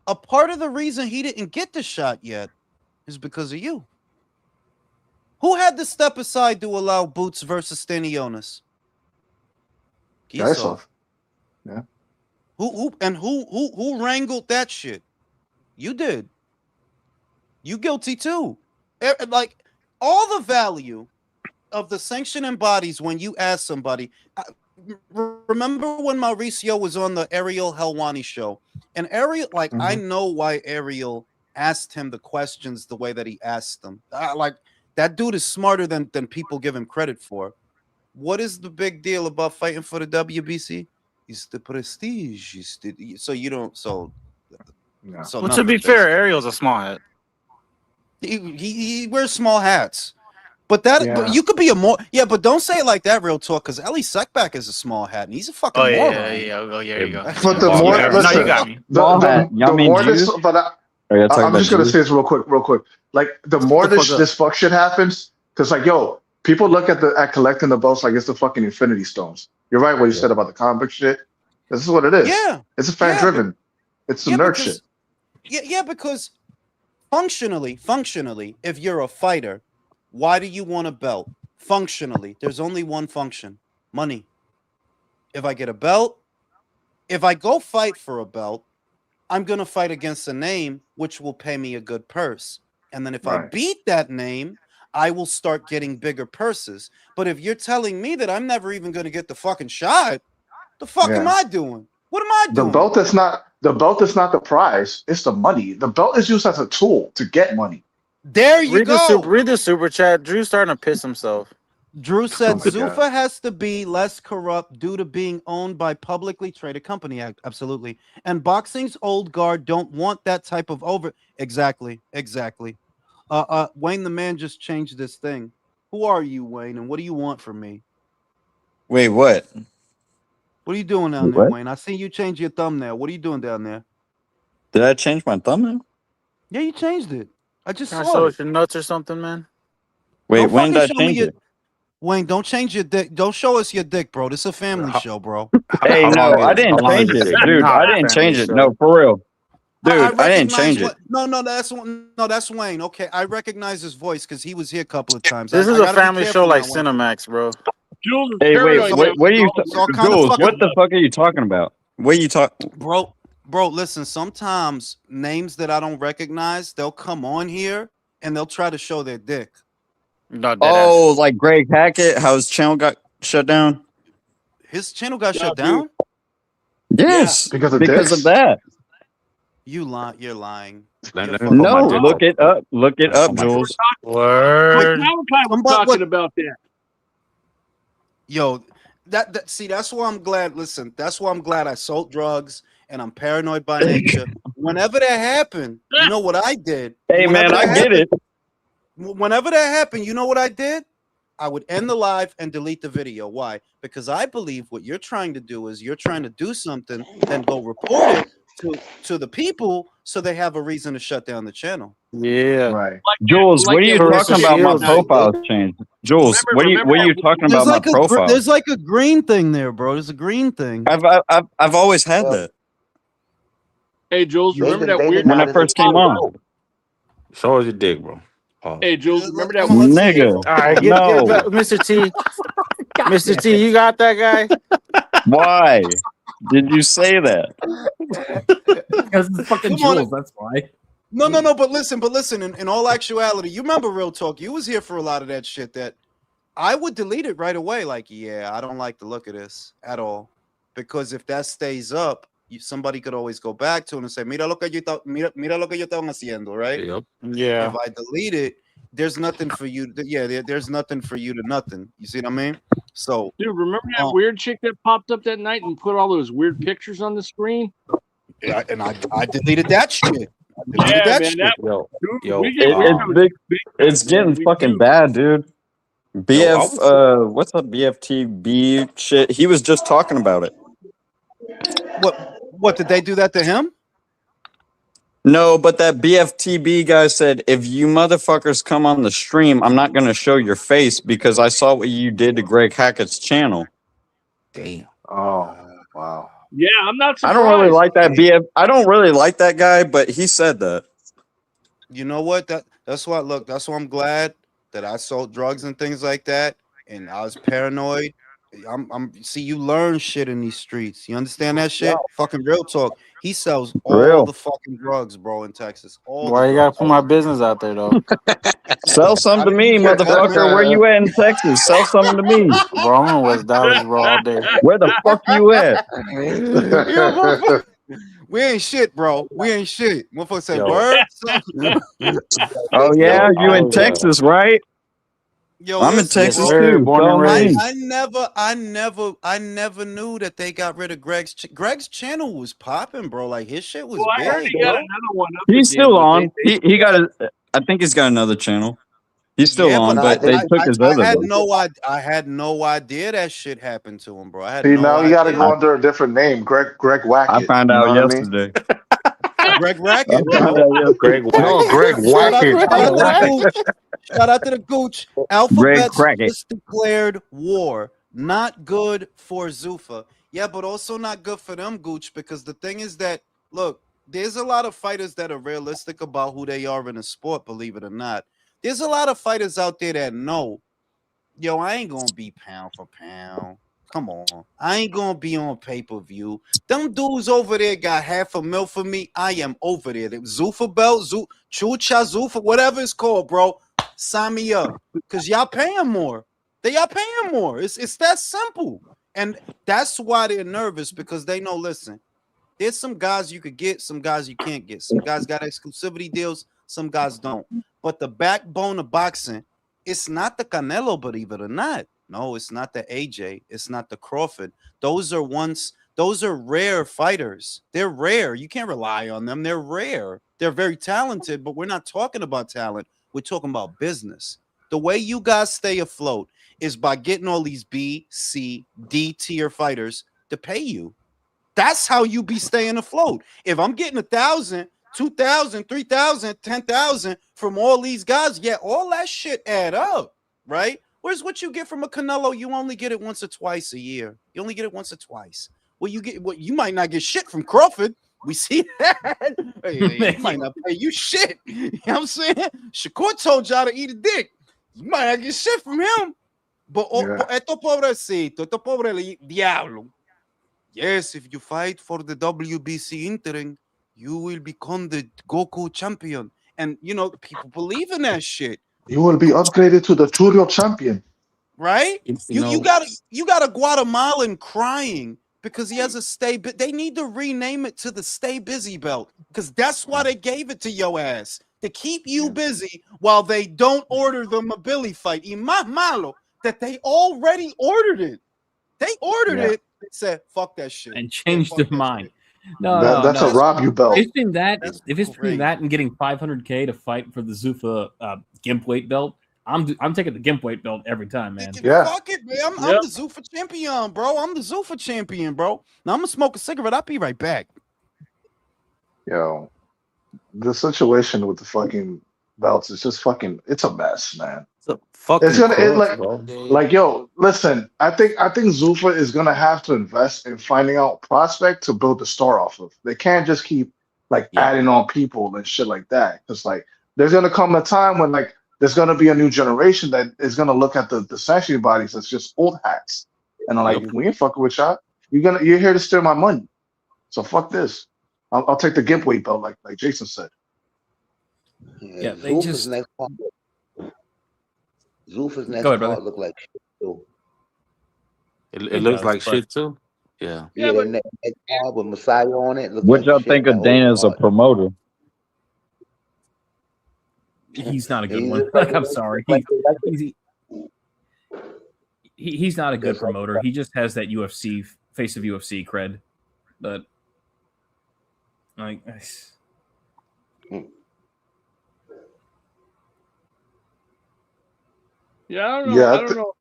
a part of the reason he didn't get the shot yet is because of you. Who had to step aside to allow Boots versus Stanionis? Giasov. Who wrangled that shit? You did. You guilty too. Like all the value of the sanctioning bodies when you ask somebody. Remember when Mauricio was on the Ariel Helwani show, and Ariel, like, I know why Ariel asked him the questions the way that he asked them. Like that dude is smarter than people give him credit for. What is the big deal about fighting for the WBC? It's the prestige. So you don't. So Yeah. Well, to nothing, be fair, basically. Ariel's a small hat. He wears small hats. But that Yeah. but you could be a more but don't say it like that, real talk, because Ellie Suckback is a small hat and he's a fucking moron. Oh, yeah, there you go. But the Ball more, hat. listen, you got me. the more this, but I'm just gonna Jews? say this real quick. Like the more the fuck up. this fuck shit happens, because like people look at collecting the belts like it's the fucking Infinity Stones. You're right what you said about the comic book shit. This is what it is. Yeah. It's a fan driven. It's some nerd shit. Because functionally, if you're a fighter, why do you want a belt? Functionally, there's only one function: money. If I get a belt, if I go fight for a belt, I'm gonna fight against a name which will pay me a good purse. And then if I beat that name, I will start getting bigger purses. But if you're telling me that I'm never even gonna get the fucking shot, the fuck am I doing? What am I doing? The belt is not the prize, it's the money. The belt is used as a tool to get money. There you go. Read the super chat. Drew's starting to piss himself. Drew said Oh my Zuffa God. has to be less corrupt due to being owned by publicly traded company. Absolutely. And boxing's old guard don't want that type of Exactly. Wayne the man just changed this thing. Who are you, Wayne? And what do you want from me? Wait, what? What are you doing down there, Wayne? I see you change your thumbnail. What are you doing down there? Did I change my thumbnail? Yeah, you changed it. I just Can I saw show it. us your nuts or something, man? Wait, Don't when did I fucking show me change it? Wayne, don't change your dick. Don't show us your dick, bro. This is a family show, bro. Hey, no, I didn't how long change is it, it? dude. Not I a didn't family change it. show. No, for real, dude. I didn't recognize change it. No, that's Wayne. Okay, I recognize his voice because he was here a couple of times. This I is a gotta be family careful show like now, Wayne. Cinemax, bro. Jules is Hey, wait, paranoid now. what are you, It's all kinda Jules? fucking- What the fuck are you talking about? What are you talking? Bro, listen, sometimes names that I don't recognize, they'll come on here and they'll try to show their dick. No, Oh, like Greg Hackett, how his channel got shut down? His channel got Yeah, shut dude. down? Yes, Because of because dicks? of that. You're lying. Let You're me fucking put my No, dick look it up. Look it up, Oh my Jules. Word. Malachi was Somebody- talking about that. Yo, see, that's why I'm glad. Listen, that's why I'm glad I sold drugs and I'm paranoid by nature. Whenever that happened, you know what I did? Hey, Whenever man, that I get it. Whenever that happened, you know what I did? I would end the live and delete the video. Why? Because I believe what you're trying to do is you're trying to do something, then go report it to the people so they have a reason to shut down the channel. Yeah. Right. Jules, what are you Tourist talking about? My Shields. profile changed. Jules, what are you talking about? My profile. There's like a green thing there, bro. There's a green thing. I've always had Well, that Hey, Jules, remember that weird when I first came on. Show us your dick, bro. Hey, Jules, remember that Let's one see it, Nigga. bro. All right, get No. Mr. T. God Mr. damn T, it. you got that guy? Why did you say that? Because it's fucking Come on. Jules, that's why. No. But listen. In all actuality, you remember Real Talk. You was here for a lot of that shit. That I would delete it right away. Like, yeah, I don't like the look of this at all. Because if that stays up, somebody could always go back to it and say, mira lo que yo estaban haciendo, right? Yep. Yeah. If I delete it, there's nothing for you. There's nothing for you to nothing. You see what I mean? So, dude. Remember that weird chick that popped up that night and put all those weird pictures on the screen? I deleted that shit. Yeah, man. That Yo, dude, yo, we get It's getting fucking bad, dude. What's up, BFTB shit? He was just talking about it. What did they do that to him? No, but that BFTB guy said, if you motherfuckers come on the stream, I'm not going to show your face because I saw what you did to Greg Hackett's channel. damn. Oh, wow. Yeah, I'm not I surprised. don't really like that I don't really like that guy, but he said that. You know what? That's why. Look, that's why I'm glad that I sold drugs and things like that, and I was paranoid. See, you learn shit in these streets. You understand that shit? Fucking Real Talk. He sells all Real. the fucking drugs, bro, in Texas. Why you gotta put my business out there though? Sell some to me, motherfucker. Where you at in Texas? Sell something to me. Bro, I'm in West Dallas, bro, all day. Where the fuck you at? We ain't shit, bro. We ain't shit. Motherfucker say Yo. word. Oh yeah, you in Texas, right? Yo, I'm in listen, Texas bro. too. Born and Follow me. raised. I never knew that they got rid of Greg's channel was popping, bro. Like his shit was Well, I heard big, he got bro. another one up He's again, still but on. He got I think he's got another channel. He's still Yeah, on, but but they took his other one. I had no idea that shit happened to him, bro. I had See, no now you got to go idea. under a different name, Greg I Wackett. found You know out what I mean? yesterday. Greg I Racket, found bro. out yesterday. Greg No, Wack. Greg Shout out, Wackett. shout out to the Gooch. Shout out to the Gooch. Greg Alphabet's Crackett. just declared war. Not good for Zuffa. Yeah, but also not good for them, Gooch, because the thing is that, look, there's a lot of fighters that are realistic about who they are in a sport, believe it or not. There's a lot of fighters out there that know, yo, I ain't going to be pound for pound. Come on. I ain't going to be on pay-per-view. Them dudes over there got $500,000 for me. I am over there. The Zuffa belt, Chucha Zuffa, whatever it's called, bro. Sign me up. Because y'all paying more. Y'all paying more. It's that simple. And that's why they're nervous, because they know, listen, there's some guys you could get, some guys you can't get. Some guys got exclusivity deals, some guys don't. But the backbone of boxing, it's not the Canelo, believe it or not. No, it's not the AJ. It's not the Crawford. Those are rare fighters. They're rare. You can't rely on them. They're rare. They're very talented, but we're not talking about talent. We're talking about business. The way you guys stay afloat is by getting all these B, C, D tier fighters to pay you. That's how you be staying afloat. If I'm getting 1,000, 2,000, 3,000, 10,000 from all these guys, yeah, all that shit add up, right? Whereas what you get from a Canelo, you only get it once or twice a year. You only get it once or twice. You might not get shit from Crawford. We see that. He might not pay you shit. You know what I'm saying? Shakur told y'all to eat a dick. You might not get shit from him. But esto pobrecito, esto pobre diablo. Yes, if you fight for the WBC interim, you will become the Goku champion. And, people believe in that shit. You will be upgraded to the Churio champion. Right? You got a Guatemalan crying because he has a stay. They need to rename it to the Stay Busy belt, because that's why they gave it to your ass, to keep you busy while they don't order the Mabili fight. Y más malo that they already ordered it. They ordered it. They said, "Fuck that shit," and changed their mind. No, that's a rob you belt. If it's between that and getting $500K to fight for the Zuffa Gimp weight belt, I'm taking the Gimp weight belt every time, man. Yeah. Fuck it, man. I'm the Zuffa champion, bro. I'm the Zuffa champion, bro. Now I'm gonna smoke a cigarette. I'll be right back. Yo, the situation with the fucking belts is just it's a mess, man. It's gonna yo, listen, I think Zuffa is gonna have to invest in finding out prospect to build the star off of. They can't just keep adding on people and shit like that. It's there's gonna come a time when there's going to be a new generation that is going to look at the sanctioning bodies as just old hats, and I'm like, Yep. we ain't fucking with y'all. You're here to steal my money, so fuck this. I'll take the gimp weight belt, like Jason said. Yeah, they Zuffa's just- next card. Zuffa's next Go ahead, card brother. look like shit too. It looks does, like but- shit too. Yeah. Yeah, Yeah, the but- next card with Messiah on it. Look What like y'all shit, think that of whole Dana as a card. promoter? He's not a good He's one. just Like, I'm sorry. like- He's not a good Just like promoter. He just has that UFC face of UFC cred. But like, Yeah, I don't know. Yeah, I don't know.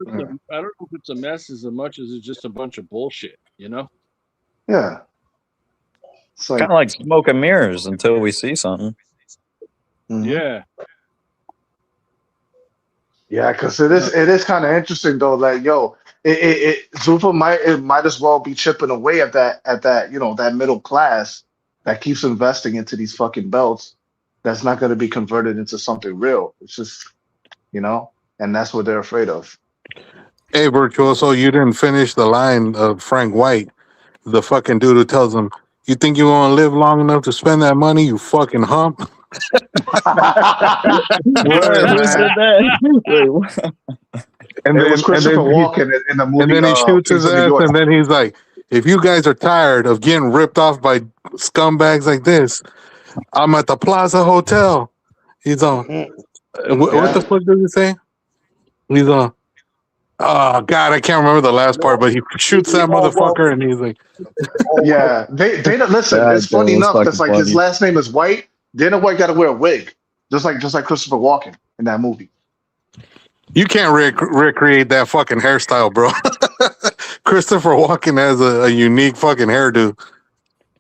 I don't know if it's a mess as much as it's just a bunch of bullshit. You know? Yeah. It's like, Kind of like smoke and mirrors until we see something. mhm. Yeah. Yeah, because it is kind of interesting though. Like, yo, Zuffa might as well be chipping away at that that middle class that keeps investing into these fucking belts. That's not going to be converted into something real. It's just, and that's what they're afraid of. Hey, Virtuoso, you didn't finish the line of Frank White, the fucking dude who tells him, "You think you're gonna live long enough to spend that money? You fucking hump." Word, Who man. said that? Wait, what? And It was Christopher Walken in the movie. and then he shoots Kings his of New ass, York. and then he's like, "If you guys are tired of getting ripped off by scumbags like this, I'm at the Plaza Hotel." He's on. What the fuck does he say? He's on. Oh God, I can't remember the last part, but he shoots that motherfucker, and he's like, Yeah, they don't listen. That It's funny was enough because fucking like his funny. last name is White. Dana White got to wear a wig, just like Christopher Walken in that movie. "You can't recreate that fucking hairstyle, bro." Christopher Walken has a unique fucking hairdo.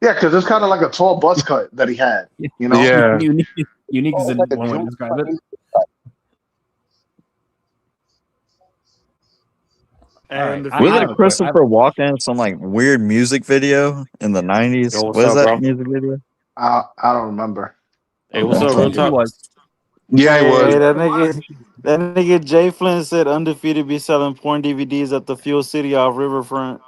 Yeah, because it's kind of like a tall buzz cut that he had. Yeah. unique is the like a one way to Jew. describe it. And All right, I Wasn't have a Christopher Walken in some like weird music video in the 90s? Yo, what's What is up, that bro? music video? I don't remember. Hey, what's up, He real talk? was. Yeah, he was. Hey, that nigga Jay Flynn said Undefeated be selling porn DVDs at the Fuel City off Riverfront.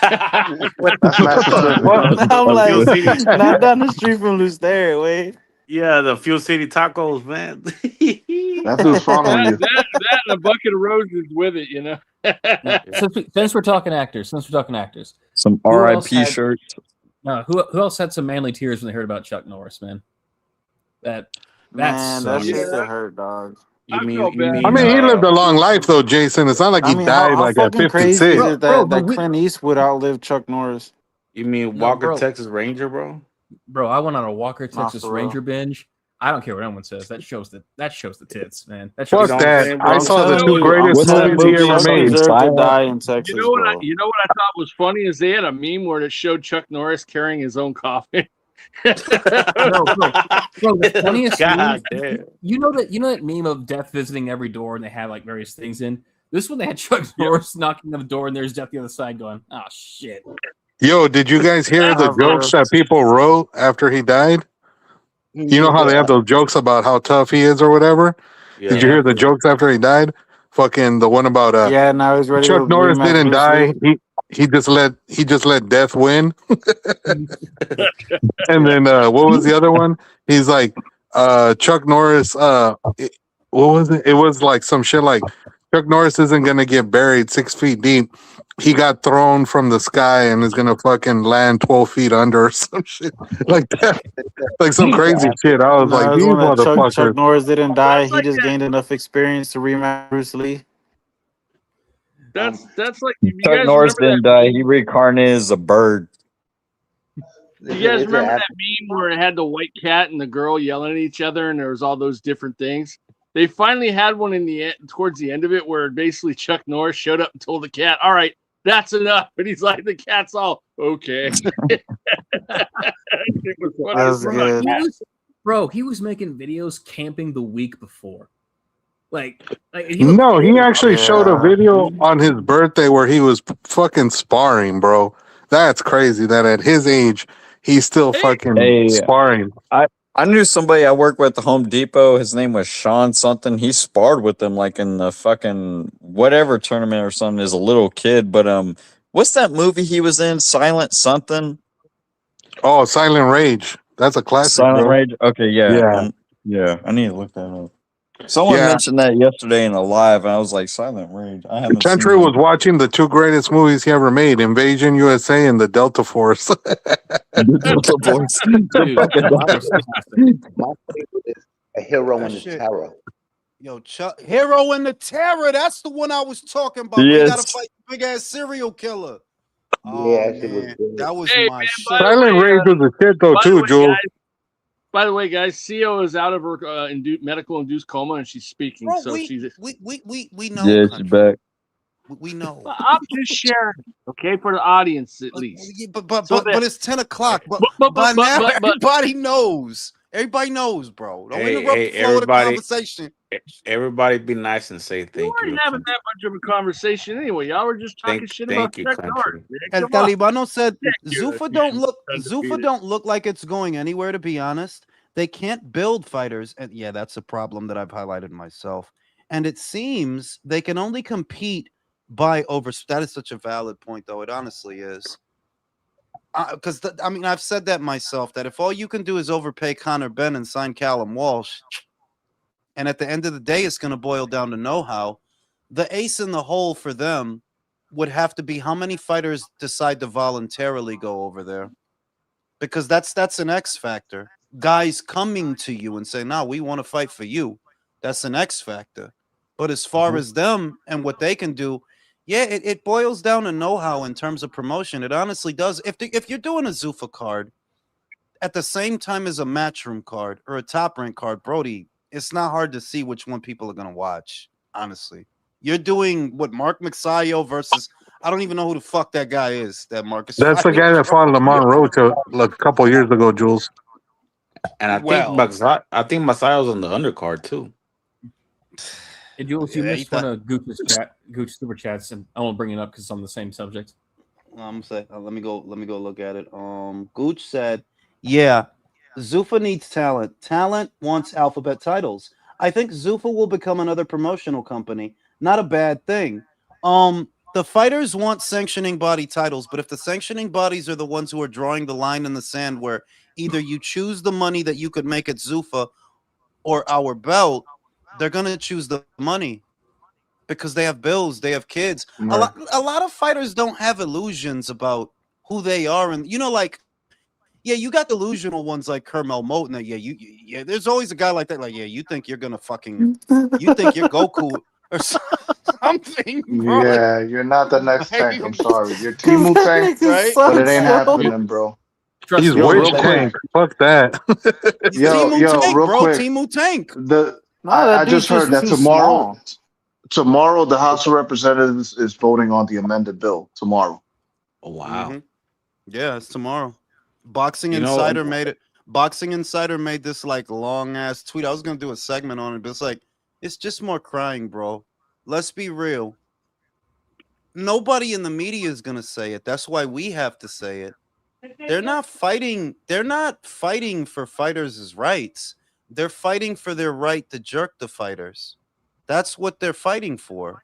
That's mad specific. What? I'm Fuel City. like, not down the street from Luster, wait. Yeah, the Fuel City tacos, man. That dude's following you. That and a bucket of roses with it. You know? Now, since we're talking actors, Some Who else RIP had- shirts. who else had some manly tears when they heard about Chuck Norris, man? That Man, that sucks. shit to hurt, dog. I felt bad. I mean, he lived a long life, though, Jason. It's not like he I mean, died how like at fucking crazy 56. is it Bro, that, but that we- Clint Eastwood outlived Chuck Norris? You mean No, Walker, bro. Texas Ranger, bro? Bro, I went on a Walker Nah, Texas for real. Ranger binge. I don't care what anyone says. That shows the tits, man. That Fuck shows know the what I'm that. saying, I bro? saw the telling two you, greatest what's that movies he movie ever Chuck made. deserved to Silent? die in Texas, You know what? bro. You know what I thought was funny is they had a meme where it showed Chuck Norris carrying his own coffin. Bro, the funniest God meme, damn. you know that meme of death visiting every door and they have like various things in. This one they had Chuck Norris knocking on the door and there's death the other side going, oh shit. Yo, did you guys hear the jokes that people wrote after he died? You know how they have those jokes about how tough he is or whatever? Yeah. Did you hear the jokes after he died? Fucking the one about Yeah, now he's ready Chuck to Norris rematch didn't Bruce die. Lee. He just let death win. And then what was the other one? He's like Chuck Norris what was it? It was like some shit like Chuck Norris isn't gonna get buried 6 feet deep. He got thrown from the sky and is gonna fucking land 12 feet under or some shit like that. Like some crazy shit. I was No, like, it was these one that motherfuckers. Chuck Norris didn't die. That's He like just that. gained enough experience to rematch Bruce Lee. That's like you Chuck guys Norris remember didn't die. He reincarnated as a bird. that? You guys remember that meme where it had the white cat and the girl yelling at each other, and there was all those different things. They finally had one in the end, towards the end of it, where basically Chuck Norris showed up and told the cat, "All right, that's enough." And he's like, the cat's all okay. It was funny That's as fuck. good. Bro, he was making videos camping the week before. Like No, he actually showed a Yeah. video on his birthday where he was fucking sparring, bro. That's crazy that at his age he's still fucking Hey. sparring. I knew somebody I worked with at the Home Depot. His name was Sean something. He sparred with them like in the fucking whatever tournament or something as a little kid. But what's that movie he was in? Silent something. Oh, Silent Rage. That's a classic, Silent bro. Rage. Okay, yeah, Yeah, yeah. I need to look that up. Someone yeah. mentioned that yesterday in a live, and I was like, Silent Rage. I haven't seen Country that. was watching the two greatest movies he ever made: Invasion USA and The Delta Force. The Delta Force. The Dude, fucking Delta Force is fantastic. My favorite is A Hero That in the shit. Terror. Yo, Hero in the Terror. That's the one I was talking about. Where you got to Yes. fight the big ass serial killer. Oh Yeah, that shit was man, good. that was Hey my man, shit. Silent Rage was a shit though too, Jules. by the way, guys, CEO is out of her medical induced coma and she's speaking. Bro, So she's. we know, Yeah, she's country. back. We know. I'm just sharing, okay, for the audience at least. Yeah, but So it's 10 o'clock. But but by now but everybody knows. Everybody knows, bro. Don't Hey, interrupt hey, the flow of the everybody, conversation. everybody, be nice and say you thank you weren't to having country. that much of a conversation anyway. Y'all were just talking shit about Thank you, Chuck Norris. country. Man. El Come on. Talibano said Thank you. Zuffa Undefeated. don't look like it's going anywhere, to be honest. They can't build fighters, and yeah, that's a problem that I've highlighted myself. And it seems they can only compete by over. That is such a valid point, though. It honestly is. Because I mean, I've said that myself. That if all you can do is overpay Connor Ben and sign Callum Walsh, and at the end of the day, it's going to boil down to know-how. The ace in the hole for them would have to be how many fighters decide to voluntarily go over there, because that's an X factor. Guys coming to you and say, "No, we want to fight for you." That's an X factor. But as far as them and what they can do, yeah, it boils down to know-how in terms of promotion. It honestly does. If you're doing a Zuffa card at the same time as a matchroom card or a top rank card, Brody, it's not hard to see which one people are going to watch. Honestly, you're doing what Mark McSayo versus I don't even know who the fuck that guy is. That Marcus That's the fighting, guy that bro. fought Lamont Roach a couple years ago, Jules. And Well, I think Masayo's on the undercard too. Hey, Jules, you yeah, missed one of Gooch's super chats, and I won't bring it up because it's on the same subject. I'm say let me go look at it. Gooch said, "Yeah, Zuffa needs talent. Talent wants alphabet titles. I think Zuffa will become another promotional company. Not a bad thing. The fighters want sanctioning body titles, but if the sanctioning bodies are the ones who are drawing the line in the sand where either you choose the money that you could make at Zuffa or our belt, they're going to choose the money because they have bills, they have kids. Right. A lot of fighters don't have illusions about who they are, and like, yeah, you got delusional ones like Kermel Moten. That yeah, there's always a guy like that. Like, yeah, you think you're gonna you think you're Goku or something, bro. Like, Yeah, you're not the next tank. I'm sorry. You're Because Timu that tank, nigga right? but it sucks, ain't bro. happening, bro. Trust He's me, Yo, Witch real that quick. Tank. Fuck that. He's Yo, Timu Tank, real bro. quick. Timu Tank. The No, that I dude's just heard just that too small. tomorrow the House of Representatives is voting on the amended bill tomorrow. Oh wow. Mm-hmm. Yeah, it's tomorrow. Boxing You know, Insider made it. Boxing Insider made this like long ass tweet. I was gonna do a segment on it, but it's like it's just more crying, bro. Let's be real. Nobody in the media is gonna say it. That's why we have to say it. They're not fighting. They're not fighting for fighters' rights. They're fighting for their right to jerk the fighters. That's what they're fighting for.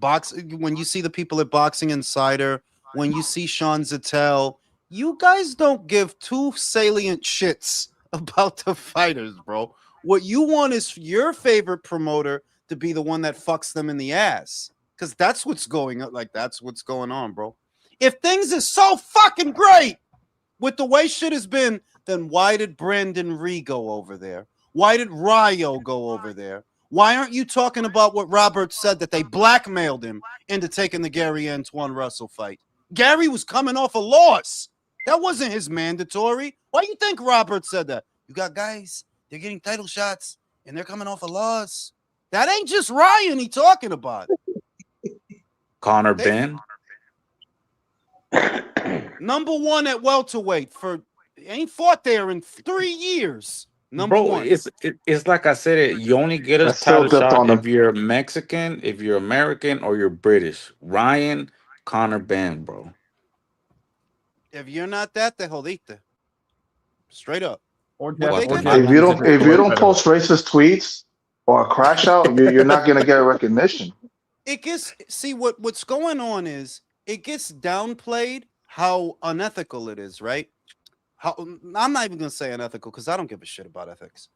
When you see the people at Boxing Insider, when you see Sean Zattel, you guys don't give two salient shits about the fighters, bro. What you want is your favorite promoter to be the one that fucks them in the ass. Because that's what's going on. Like, that's what's going on, bro. If things are so fucking great with the way shit has been, then why did Brandon Ree go over there? Why did Ryo go over there? Why aren't you talking about what Robert said, that they blackmailed him into taking the Gary Antoine Russell fight? Gary was coming off a loss. That wasn't his mandatory. Why do you think Robert said that? You got guys, they're getting title shots, and they're coming off a loss. That ain't just Ryan he talking about. Connor Ben. Number one at welterweight for ain't fought there in 3 years. Number Bro, one. it's like I said it. You only get a I still title dipped shot on if him. you're Mexican, if you're American, or you're British. Ryan, Connor Ben, bro. If you're not that, te jodiste. Straight up. Or What they did. If you don't post racist tweets or crash out, you're not gonna get recognition. It gets what's going on is it gets downplayed how unethical it is, right? How I'm not even gonna say unethical because I don't give a shit about ethics.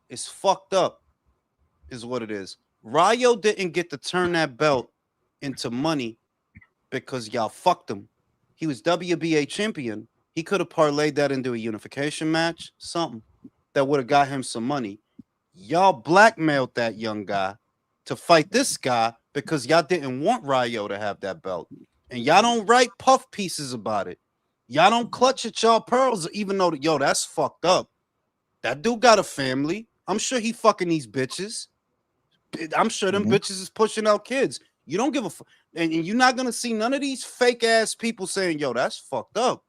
It's fucked up, is what it is. Rayo didn't get to turn that belt into money because y'all fucked him. He was WBA champion. He could have parlayed that into a unification match, something that would have got him some money. Y'all blackmailed that young guy to fight this guy because y'all didn't want Rayo to have that belt. And y'all don't write puff pieces about it. Y'all don't clutch at y'all pearls, even though, that's fucked up. That dude got a family. I'm sure he fucking these bitches. I'm sure them bitches is pushing out kids. You don't give a fuck. And you're not going to see none of these fake ass people saying, that's fucked up.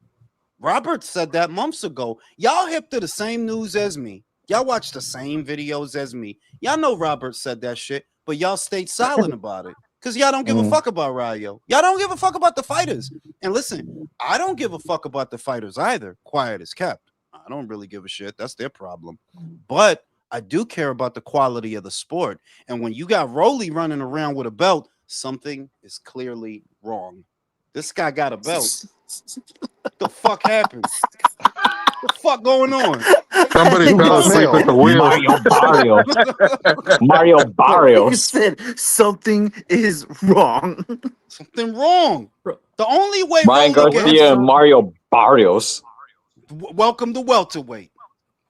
Robert said that months ago. Y'all hip to the same news as me. Y'all watch the same videos as me. Y'all know Robert said that shit, but y'all stayed silent about it because y'all don't give a fuck about Rayo. Y'all don't give a fuck about the fighters. And listen, I don't give a fuck about the fighters either. Quiet as kept. I don't really give a shit. That's their problem. But I do care about the quality of the sport. And when you got Rolly running around with a belt, something is clearly wrong. This guy got a belt. What the fuck happened? What the fuck going on? Somebody fell asleep at the wheel. Mario Barrios. You said something is wrong. Something wrong. The only way Ryan Rolly Garcia and Mario Barrios. Welcome to welterweight.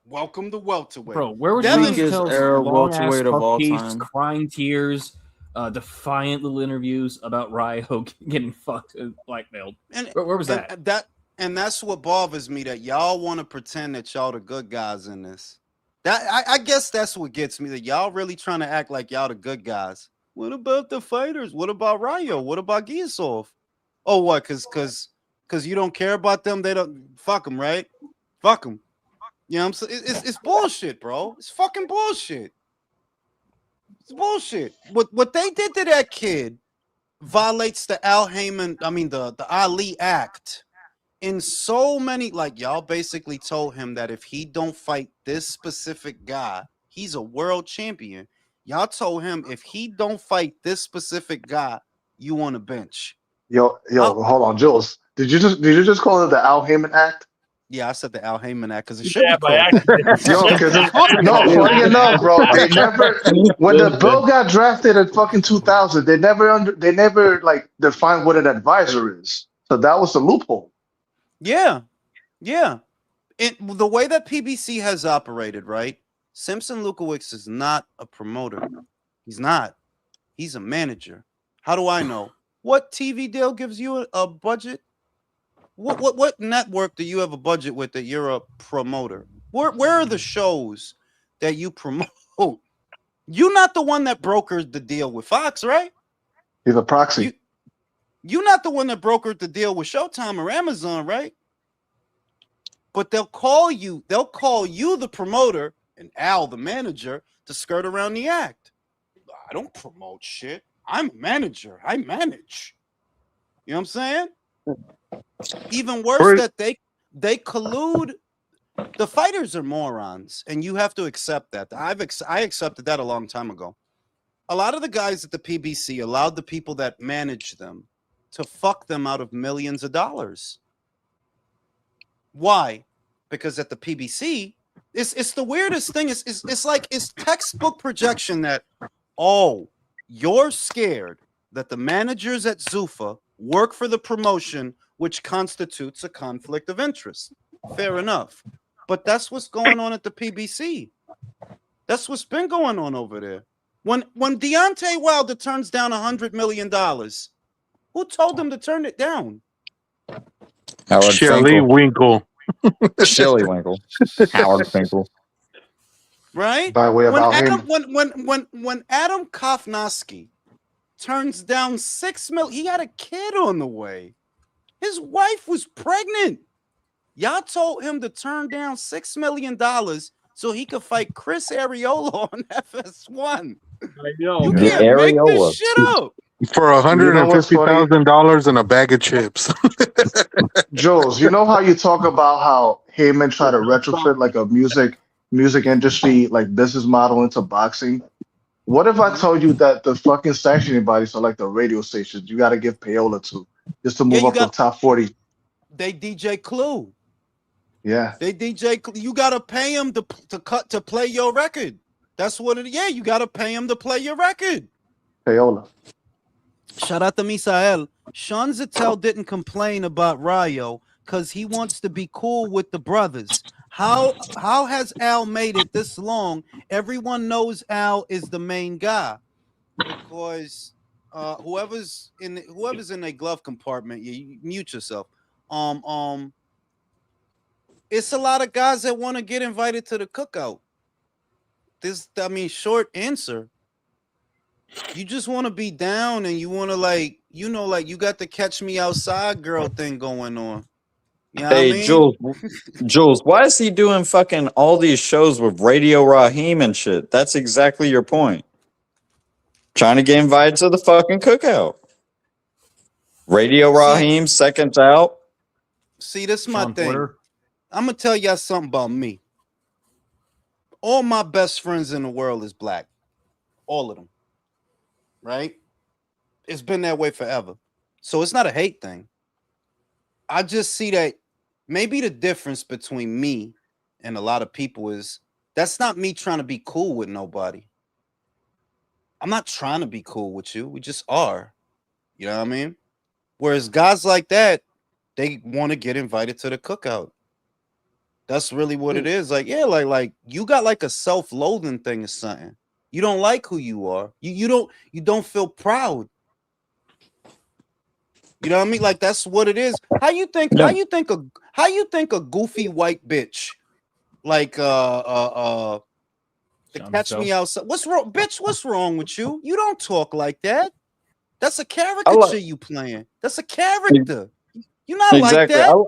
Welcome to welterweight. Bro, where was Devin Weakest era long ass welterweight of all piece, time. crying tears, defiant little interviews about Rayo getting fucked and blackmailed? And Where was that? And that's what bothers me, that y'all want to pretend that y'all the good guys in this. That I guess that's what gets me, that y'all really trying to act like y'all the good guys. What about the fighters? What about Rayo? What about Giasov? Oh, what? Because you don't care about them? They don't fuck them, right? Fuck them. You know what I'm saying? It's bullshit, bro. It's fucking bullshit. It's bullshit. What they did to that kid violates the the Ali Act in so many, like, y'all basically told him that if he don't fight this specific guy, he's a world champion. Y'all told him if he don't fight this specific guy, you on a bench. Yo, hold on, Jules. Did you just call it the Al Heyman Act? Yeah, I said the Al Heyman Act because it should be by called. Yo, because funny enough, bro, they never when the bill got drafted in fucking 2000, they never like defined what an advisor is. So that was the loophole. Yeah. The way that PBC has operated, right? Simpson Lukowicz is not a promoter. He's not. He's a manager. How do I know? What TV deal gives you a budget? What network do you have a budget with that you're a promoter? Where are the shows that you promote? You're not the one that brokered the deal with Fox, right? He's a proxy. You're not the one that brokered the deal with Showtime or Amazon, right? But they'll call you the promoter and Al the manager to skirt around the act. I don't promote shit. I'm a manager. I manage. You know what I'm saying? Even worse, that they collude. The fighters are morons, and you have to accept that. I accepted that a long time ago. A lot of the guys at the PBC allowed the people that manage them to fuck them out of millions of dollars. Why? Because at the PBC, it's the weirdest thing. It's like it's textbook projection that, oh, you're scared that the managers at Zuffa work for the promotion, which constitutes a conflict of interest. Fair enough. But that's what's going on at the PBC. That's what's been going on over there. When Deontay Wilder turns down $100 million, who told him to turn it down? Howard Shelly Finkel. Winkle. Shelly Winkle. Howard Finkel. Right? By way of when Al Adam, Heyman. when Adam Kofnowski turns down $6 million, he had a kid on the way. His wife was pregnant. Y'all told him to turn down $6 million so he could fight Chris Arreola on FS1. I know. You man. can't make this shit up. For $150,000 and a bag of chips. Jules, you know how you talk about how Heyman tried to retrofit like a music industry like business model into boxing? What if I told you that the fucking sanctioning bodies are like the radio stations you got to give payola to just to Yeah, move you up the got top 40? they DJ Clue. Yeah, They DJ. You gotta pay him to play your record. That's what it. Yeah, you gotta pay him to play your record. payola. Shout out to Misael. Sean Zattel didn't complain about Rayo because he wants to be cool with the brothers. How has Al made it this long? Everyone knows Al is the main guy because whoever's in a glove compartment, you mute yourself. It's a lot of guys that want to get invited to the cookout. Short answer. You just want to be down and you want to like you got the catch me outside girl thing going on. You know what I Hey, mean? Jules, why is he doing fucking all these shows with Radio Raheem and shit? That's exactly your point. Trying to get invited to the fucking cookout. Radio Raheem, seconds out. See, this is my Sean thing. Porter. I'm gonna tell y'all something about me. All my best friends in the world is black. All of them. Right? It's been that way forever. So it's not a hate thing. I just see that maybe the difference between me and a lot of people is that's not me trying to be cool with nobody. I'm not trying to be cool with you. We just are. You know what I mean? Whereas guys like that, they want to get invited to the cookout. That's really what it is. Like, yeah, like you got like a self-loathing thing or something. You don't like who you are. You don't feel proud. You know what I mean? Like that's what it is. How you think a goofy white bitch like to catch me outside? What's wrong, bitch? What's wrong with you? You don't talk like that. That's a caricature you playing. That's a character. You're not like that.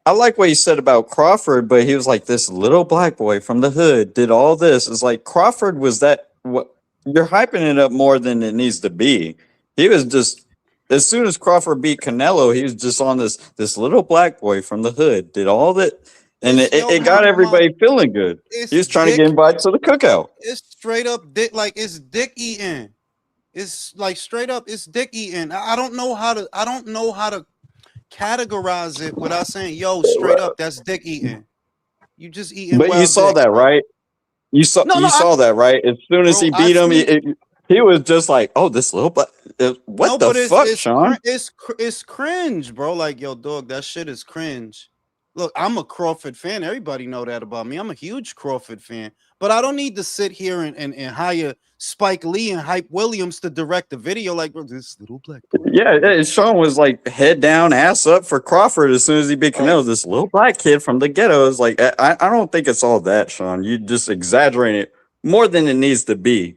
I like what you said about Crawford, but he was like this little black boy from the hood did all this. It's like Crawford was that what you're hyping it up more than it needs to be. He was just as soon as Crawford beat Canelo, he was just on this little black boy from the hood did all that, and it got everybody feeling good. He was trying to get invited to the cookout. It's straight up dick, like it's dick eating. It's like straight up, it's dick eating. I don't know how to categorize it without saying, yo, straight up, that's dick eating. You just eating. But you saw that, right? You saw that, right? As soon as he beat him, he was just like, "Oh, this little black." What the fuck, Sean? It's cringe, bro. Like, yo, dog, that shit is cringe. Look, I'm a Crawford fan. Everybody know that about me. I'm a huge Crawford fan. But I don't need to sit here and hire Spike Lee and Hype Williams to direct the video like, bro, this little black boy. Yeah, Sean was like head down, ass up for Crawford as soon as he beat Canelo. This little black kid from the ghetto is like, I don't think it's all that, Sean. You just exaggerate it more than it needs to be.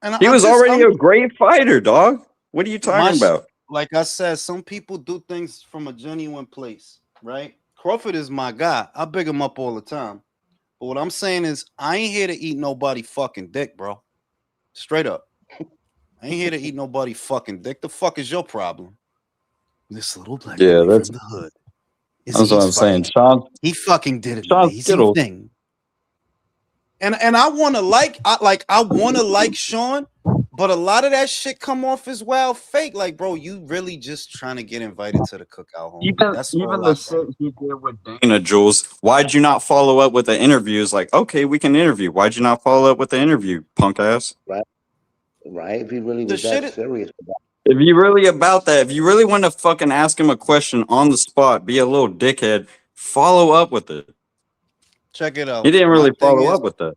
And he was already a great fighter, dog. What are you talking about? Like I said, some people do things from a genuine place, right? Crawford is my guy. I big him up all the time. But what I'm saying is, I ain't here to eat nobody fucking dick, bro. Straight up. I ain't here to eat nobody fucking dick. The fuck is your problem? This little black boy from the hood. That's what I'm saying. Sean, he fucking did an amazing thing. And I want to like Sean, but a lot of that shit come off as well fake. Like, bro, you really just trying to get invited to the cookout home. Even the shit he did with Dana, Jules. Why'd you not follow up with the interview? It's like, okay, we can interview. Why'd you not follow up with the interview, punk ass? Right. If he really was that serious about it. If you really about that, if you really want to fucking ask him a question on the spot, be a little dickhead, follow up with it. Check it out. He didn't really follow up with that.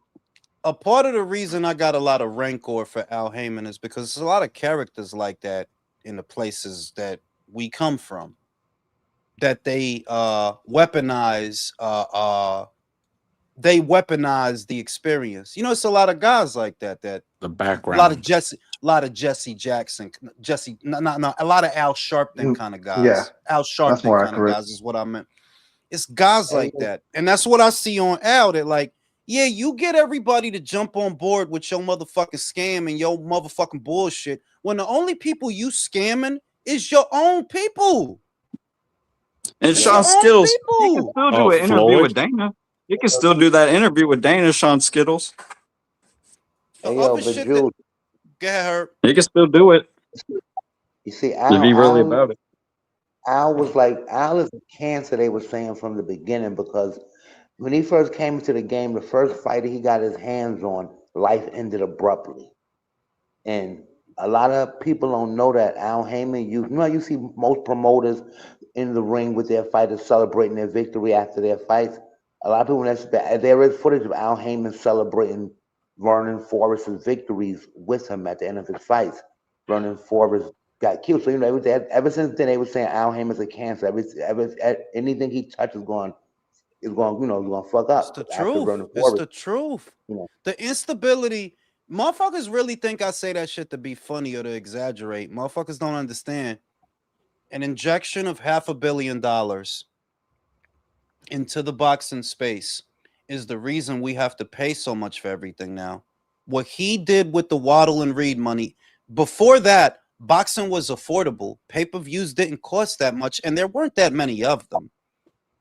A part of the reason I got a lot of rancor for Al Heyman is because there's a lot of characters like that in the places that we come from, that they weaponize the experience. You know, it's a lot of guys like that. That the background. A lot of Jesse Jackson, a lot of Al Sharpton kind of guys. Yeah, Al Sharpton kind of guys is what I meant. It's guys like that, and that's what I see on Al. That like, yeah, you get everybody to jump on board with your motherfucking scam and your motherfucking bullshit when the only people you scamming is your own people. And It's Sean your own Skittles, he can people. still do an interview Floyd. with Dana. He can still do that interview with Dana, Sean Skittles. The Hey, yo, other but shit that Jules, get her. He can still do it you see, if he really about it. Al was like, Al is a cancer, they were saying from the beginning, because when he first came into the game, the first fighter he got his hands on, life ended abruptly. And a lot of people don't know that Al Heyman, you know, you see most promoters in the ring with their fighters celebrating their victory after their fights. A lot of people, there is footage of Al Heyman celebrating Vernon Forrest's victories with him at the end of his fights. Vernon Forrest got killed. So, you know, ever since then, they were saying Al Heyman's a cancer. Anything he touches is going, you know, going to fuck It's the up after truth. Vernon It's Forrest. the truth. You know. The instability. Motherfuckers really think I say that shit to be funny or to exaggerate. Motherfuckers don't understand. An injection of $500 million into the boxing space is the reason we have to pay so much for everything now. What he did with the Waddle and Reed money, before that, boxing was affordable. Pay-per-views didn't cost that much, and there weren't that many of them.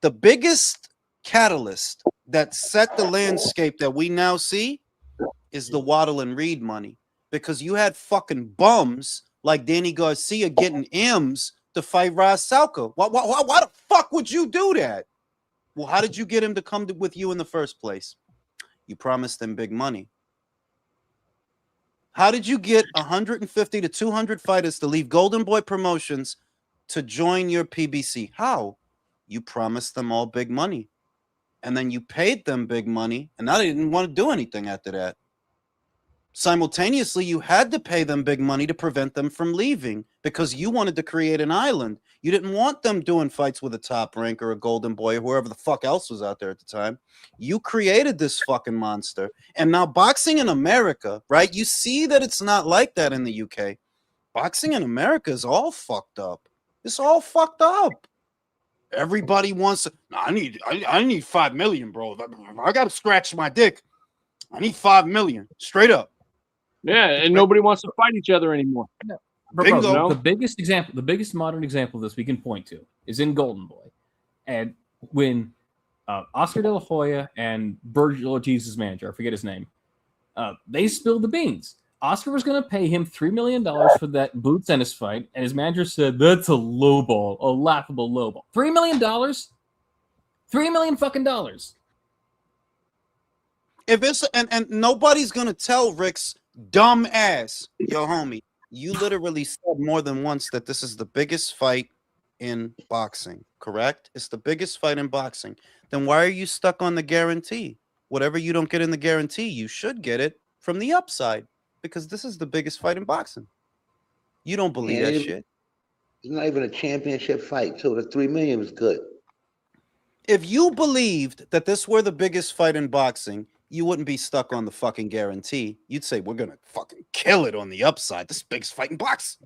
The biggest catalyst that set the landscape that we now see is the Waddle and Reed money, because you had fucking bums like Danny Garcia getting M's to fight Ross Salka. Why the fuck would you do that? Well, how did you get him to come with you in the first place? You promised him big money. How did you get 150 to 200 fighters to leave Golden Boy Promotions to join your PBC? How? You promised them all big money. And then you paid them big money, and now they didn't want to do anything after that. Simultaneously, you had to pay them big money to prevent them from leaving because you wanted to create an island. You didn't want them doing fights with a Top Rank or a Golden Boy or whoever the fuck else was out there at the time. You created this fucking monster. And now boxing in America, right? You see that it's not like that in the UK. Boxing in America is all fucked up. It's all fucked up. Everybody wants to, I need 5 million, bro. I got to scratch my dick. I need 5 million straight up. Yeah, and nobody wants to fight each other anymore. No. Bingo. No. The biggest example, the biggest modern example of this we can point to is in Golden Boy. And when Oscar De La Hoya and Virgil Ortiz's manager, I forget his name, they spilled the beans. Oscar was going to pay him $3 million for that Boots Ennis fight, and his manager said, that's a low ball, a laughable low ball. $3 million? $3 million fucking dollars. If it's and nobody's gonna tell Rick's dumb ass, yo homie, you literally said more than once that this is the biggest fight in boxing, correct? It's the biggest fight in boxing. Then why are you stuck on the guarantee? Whatever you don't get in the guarantee, you should get it from the upside, because this is the biggest fight in boxing. You don't believe that shit. It's not even a championship fight, too. The $3 million was good. If you believed that this were the biggest fight in boxing, you wouldn't be stuck on the fucking guarantee. You'd say, we're going to fucking kill it on the upside. This biggest fight in boxing.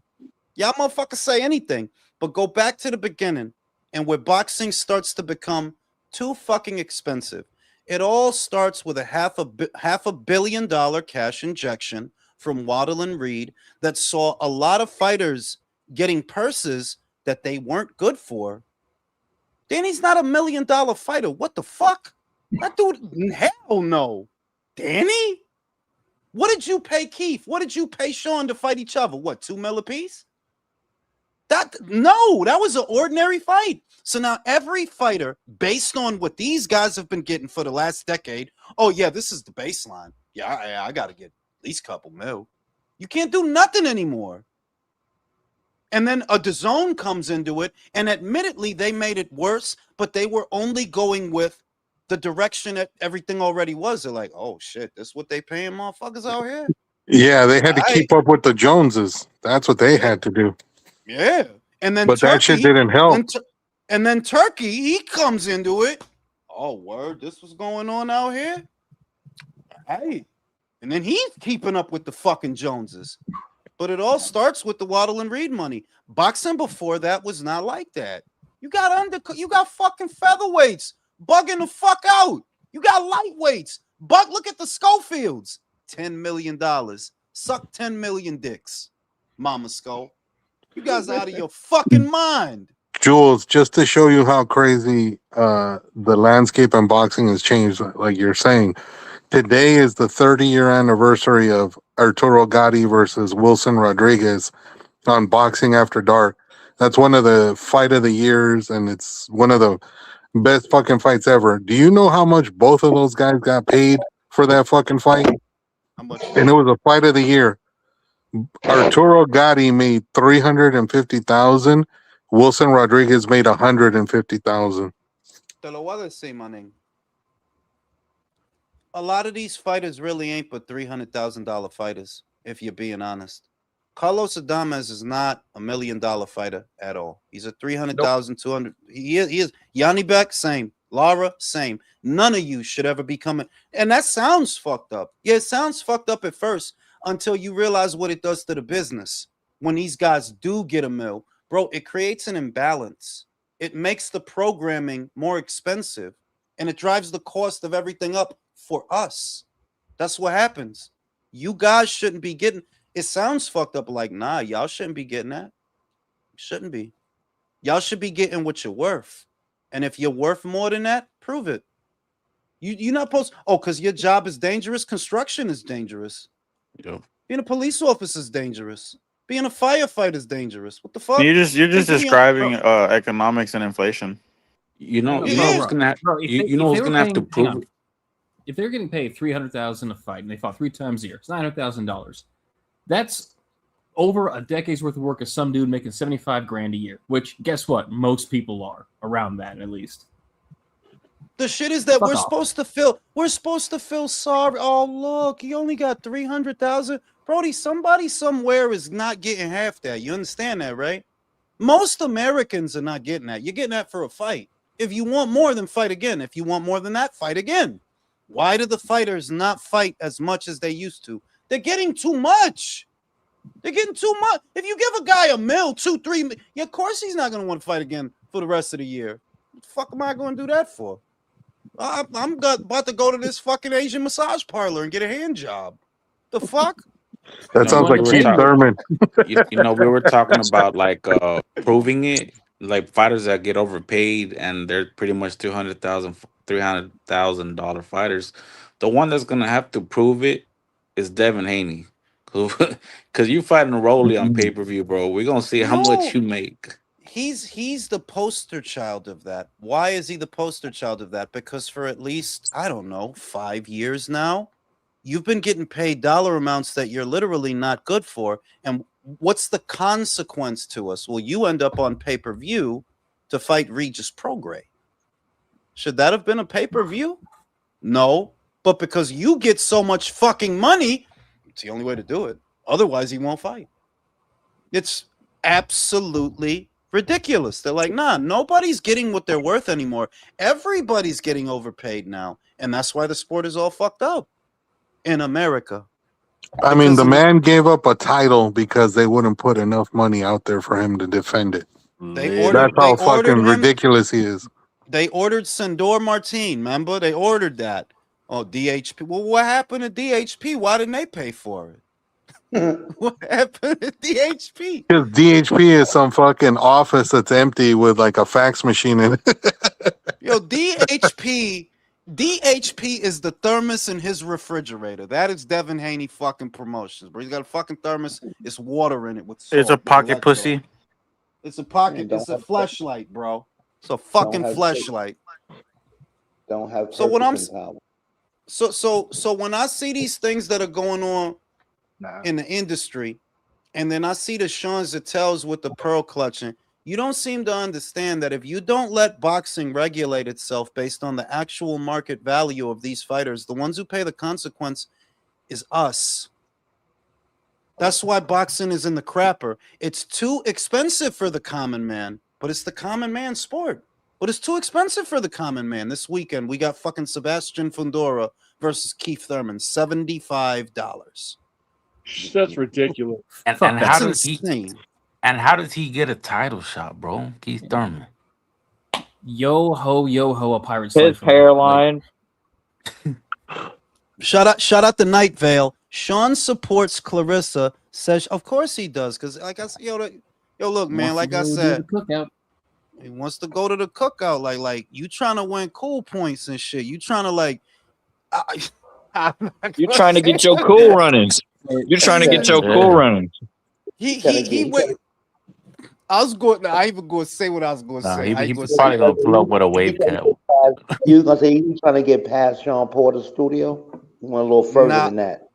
Y'all motherfuckers say anything, but go back to the beginning and where boxing starts to become too fucking expensive. It all starts with a $500 million cash injection from Waddle and Reed that saw a lot of fighters getting purses that they weren't good for. Danny's not $1 million fighter. What the fuck? That dude, hell no. Danny? What did you pay Keith? What did you pay Sean to fight each other? What, $2 million apiece? That was an ordinary fight. So now every fighter, based on what these guys have been getting for the last decade, oh yeah, this is the baseline. Yeah, I got to get at least a couple mil. You can't do nothing anymore. And then a DAZN comes into it, and admittedly, they made it worse, but they were only going with the direction that everything already was. They're like, oh shit, this is what they paying motherfuckers out here? Yeah, they had to keep up with the Joneses. That's what they had to do. Yeah. And then But that shit didn't help. And then Turkey, he comes into it. Oh, word, this was going on out here? Hey. And then he's keeping up with the fucking Joneses. But it all starts with the Waddle and Reed money. Boxing before that was not like that. You got fucking featherweights bugging the fuck out. You got lightweights. Look at the Schofields. $10 million. Suck 10 million dicks. Mama Skull. You guys are out of your fucking mind. Jules, just to show you how crazy the landscape in boxing has changed, like you're saying, today is the 30-year anniversary of Arturo Gatti versus Wilson Rodriguez on Boxing After Dark. That's one of the fight of the years, and it's one of the best fucking fights ever. Do you know how much both of those guys got paid for that fucking fight? How much? And it was a fight of the year. Arturo Gatti made 350,000. Wilson Rodriguez made 150,000. Te lo voy a decir, my name. A lot of these fighters really ain't but $300,000 fighters, if you're being honest. Carlos Adames is not $1 million fighter at all. He's a 300,000, 200. He is. Yanni Beck, same. Lara, same. None of you should ever be coming. And that sounds fucked up. Yeah, it sounds fucked up at first until you realize what it does to the business. When these guys do get a mill, bro, it creates an imbalance. It makes the programming more expensive, and it drives the cost of everything up for us. That's what happens. You guys shouldn't be getting. It sounds fucked up like, nah, y'all shouldn't be getting that. Shouldn't be. Y'all should be getting what you're worth. And if you're worth more than that, prove it. You're not supposed, because your job is dangerous. Construction is dangerous. Yep. Being a police officer is dangerous. Being a firefighter is dangerous. What the fuck? You're just describing economics and inflation. You know, No, you bro, know who's gonna, you know who's gonna have to prove it. If they're getting paid $300,000 a fight and they fought 3 times a year, it's $900,000. That's over a decade's worth of work of some dude making $75,000 a year. Which, guess what? Most people are around that at least. The shit is that Fuck we're off. supposed to feel. We're supposed to feel sorry. Oh look, he only got 300,000. Brody, somebody somewhere is not getting half that. You understand that, right? Most Americans are not getting that. You're getting that for a fight. If you want more, then fight again. If you want more than that, fight again. Why do the fighters not fight as much as they used to? They're getting too much. They're getting too much. If you give a guy a mil, 2, 3, yeah, of course he's not going to want to fight again for the rest of the year. What the fuck am I going to do that for? I'm about to go to this fucking Asian massage parlor and get a hand job. The fuck? That sounds like Keith Thurman. We were talking about like proving it, like fighters that get overpaid and they're pretty much $300,000 fighters. The one that's gonna have to prove it is Devin Haney, because you fighting Rolly on pay-per-view, bro. We're gonna see how much you make. He's the poster child of that. Why is he the poster child of that? Because for at least, I don't know, 5 years now, you've been getting paid dollar amounts that you're literally not good for. And what's the consequence to us? Well, you end up on pay-per-view to fight Regis Prograis. Should that have been a pay-per-view? No. But because you get so much fucking money, it's the only way to do it. Otherwise, he won't fight. It's absolutely ridiculous. They're like, nah, nobody's getting what they're worth anymore. Everybody's getting overpaid now. And that's why the sport is all fucked up in America. I mean, the man gave up a title because they wouldn't put enough money out there for him to defend it. That's how fucking ridiculous he is. They ordered Sandor Martin, remember? They ordered that. Oh, DHP. Well, what happened to DHP? Why didn't they pay for it? What happened to DHP? Because DHP is some fucking office that's empty with like a fax machine in it. Yo, DHP is the thermos in his refrigerator. That is Devin Haney fucking promotions, bro. He's got a fucking thermos. It's water in it with salt. It's a pocket pussy. It's a pocket. It's a fleshlight, bro. It's a fucking fleshlight. Don't have. So what I'm so when I see these things that are going on in the industry, and then I see the Sean Zattels with the pearl clutching, you don't seem to understand that if you don't let boxing regulate itself based on the actual market value of these fighters, the ones who pay the consequence is us. That's why boxing is in the crapper. It's too expensive for the common man, but it's the common man sport. But it's too expensive for the common man. This weekend, we got fucking Sebastian Fundora versus Keith Thurman, $75. That's ridiculous. And how does he? And how does he get a title shot, bro? Keith Thurman. Yo ho, a pirate's his hairline. Shout out to Night Vale. Sean supports Clarissa. Says, of course he does, because like I said, yo, look, man, like I said, He wants to go to the cookout. Like you trying to win cool points and shit. You trying to like. I'm not You're gonna trying to say get your what cool that- runnings. You're trying to get Yeah. your cool runnings. He went. I was going. I ain't even going to say what I was going to Nah, say. I ain't he going to say. probably gonna pull up with a wave cap. You was gonna say you trying to get past Sean Porter's studio? You went a little further Nah. than that.